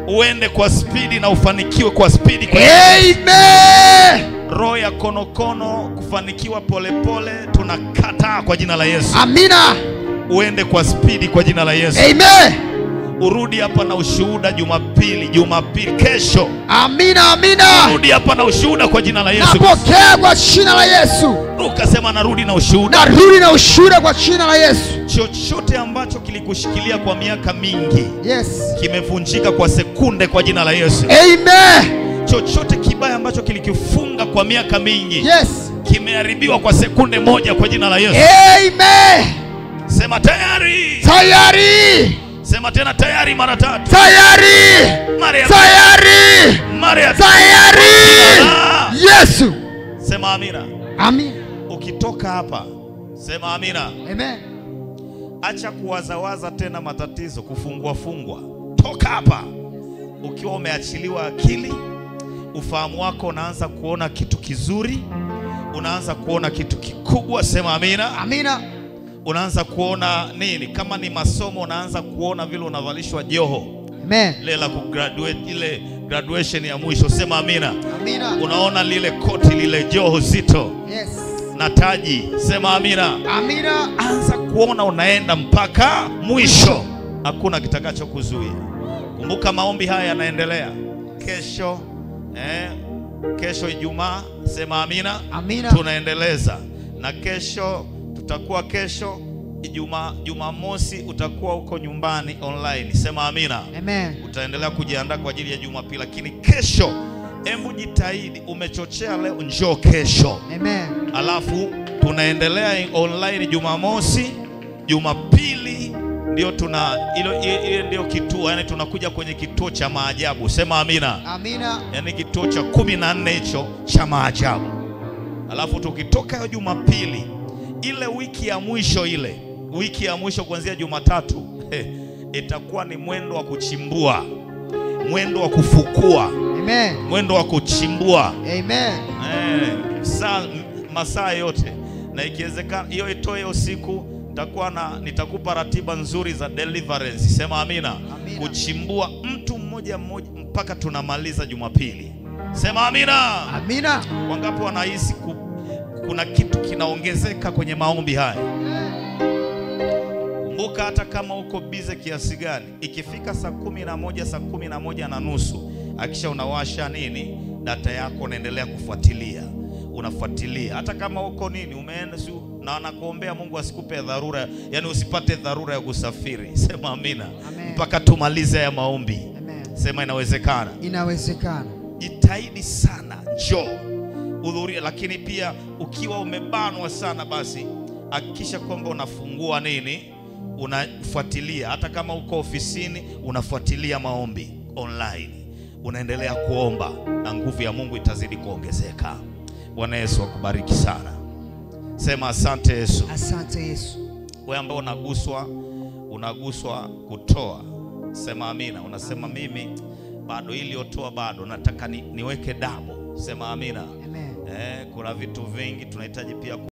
S2: Uende kwa spidi na ufanikiwe kwa spidi kwa
S4: Amen.
S2: roho ya konokono, kufanikiwa polepole, tunakataa kwa jina la Yesu.
S4: Amina.
S2: Uende kwa spidi kwa jina la Yesu.
S4: Amen.
S2: Urudi hapa na ushuhuda Jumapili kesho.
S4: Amina, amina.
S2: Urudi hapa na ushuhuda kwa jina la Yesu.
S4: Napokea kwa jina la Yesu.
S2: Ukasema narudi na ushuhuda.
S4: Narudi na ushuhuda kwa jina la Yesu.
S2: Chochote ambacho kilikushikilia kwa miaka mingi,
S4: Yes,
S2: kimevunjika kwa sekunde kwa jina la Yesu.
S4: Amen.
S2: Chochote kibaya ambacho kilikufunga kwa miaka mingi,
S4: Yes,
S2: kimeharibiwa kwa sekunde moja kwa jina la Yesu.
S4: Amen.
S2: Sema tayari.
S4: Tayari.
S2: Sema tena tayari mara 3.
S4: Tayari. Tayari. Tayari. Yesu.
S2: Sema amina.
S4: Amina.
S2: Ukitoka hapa sema amina.
S4: Amen.
S2: Acha kuwazawaza tena matatizo, kufungwa. Toka hapa ukiwa umeachiliwa akili. Ufahamu wako unaanza kuona kitu kizuri, unaanza kuona kitu kikubwa. Sema amina.
S4: Amina.
S2: Unaanza kuona nini? Kama ni masomo, unaanza kuona vile unavalishwa joho.
S4: Amen.
S2: Lela kugraduate, ile graduation ya mwisho. Sema amina.
S4: Amina.
S2: Unaona lile koti, lile joho zito.
S4: Yes.
S2: Na taji. Sema amina.
S4: Amina.
S2: Anza kuona unaenda mpaka mwisho. Hakuna kitakacho kuzuia. Kumbuka maombi haya yanaendelea. Kesho Ijumaa, sema amina.
S4: Amina.
S2: Tunaendeleza. Na kesho tutakuwa Jumamosi utakuwa huko nyumbani online. Sema amina.
S4: Amen.
S2: Utaendelea kujiandaa kwa ajili ya Jumapili, lakini kesho hebu jitahidi, umechochea leo, njoo kesho.
S4: Amen.
S2: Alafu tunaendelea online Jumamosi, Jumapili ndio ile ndio kituo, yani tunakuja kwenye kituo cha maajabu. Sema amina.
S4: Amina.
S2: Yani kituo cha 14 hicho cha maajabu. Alafu tukitoka hiyo Jumapili, ile wiki ya mwisho kuanzia Jumatatu, itakuwa ni mwendo wa kuchimbua, mwendo wa kufukua.
S4: Amen.
S2: Mwendo wa kuchimbua.
S4: Amen.
S2: Masaa yote, na ikiwezekana hiyo itoe usiku. Nitakupa ratiba nzuri za deliverance. Sema amina.
S4: Amina.
S2: Kuchimbua mtu mmoja mpaka tunamaliza Jumapili. Sema amina.
S4: Amina.
S2: Wangapi wanahisi kuna kitu kinaongezeka kwenye maombi haya? Kumbuka, hata kama uko bize kiasi gani, ikifika saa 11, saa 11:30, akisha unawasha data yako, unaendelea unafuatilia. Hata kama uko umeenda na anakuombea Mungu asikupe dharura, yani usipate dharura ya kusafiri. Sema amina. Mpaka tumalize haya maombi.
S4: Amen.
S2: Sema inawezekana.
S4: Inawezekana. Jitahidi
S2: sana, njoo hudhuria. Lakini pia ukiwa umebanwa sana, basi hakikisha kwamba unafungua unafuatilia. Hata kama uko ofisini, unafuatilia maombi online, unaendelea kuomba, na nguvu ya Mungu itazidi kuongezeka. Bwana Yesu akubariki sana. Sema asante Yesu.
S4: Asante Yesu.
S2: Wewe ambao unaguswa kutoa, sema amina. Unasema mimi bado iliotoa bado nataka niweke double. Sema amina.
S4: Amen.
S2: Kuna vitu vingi tunahitaji pia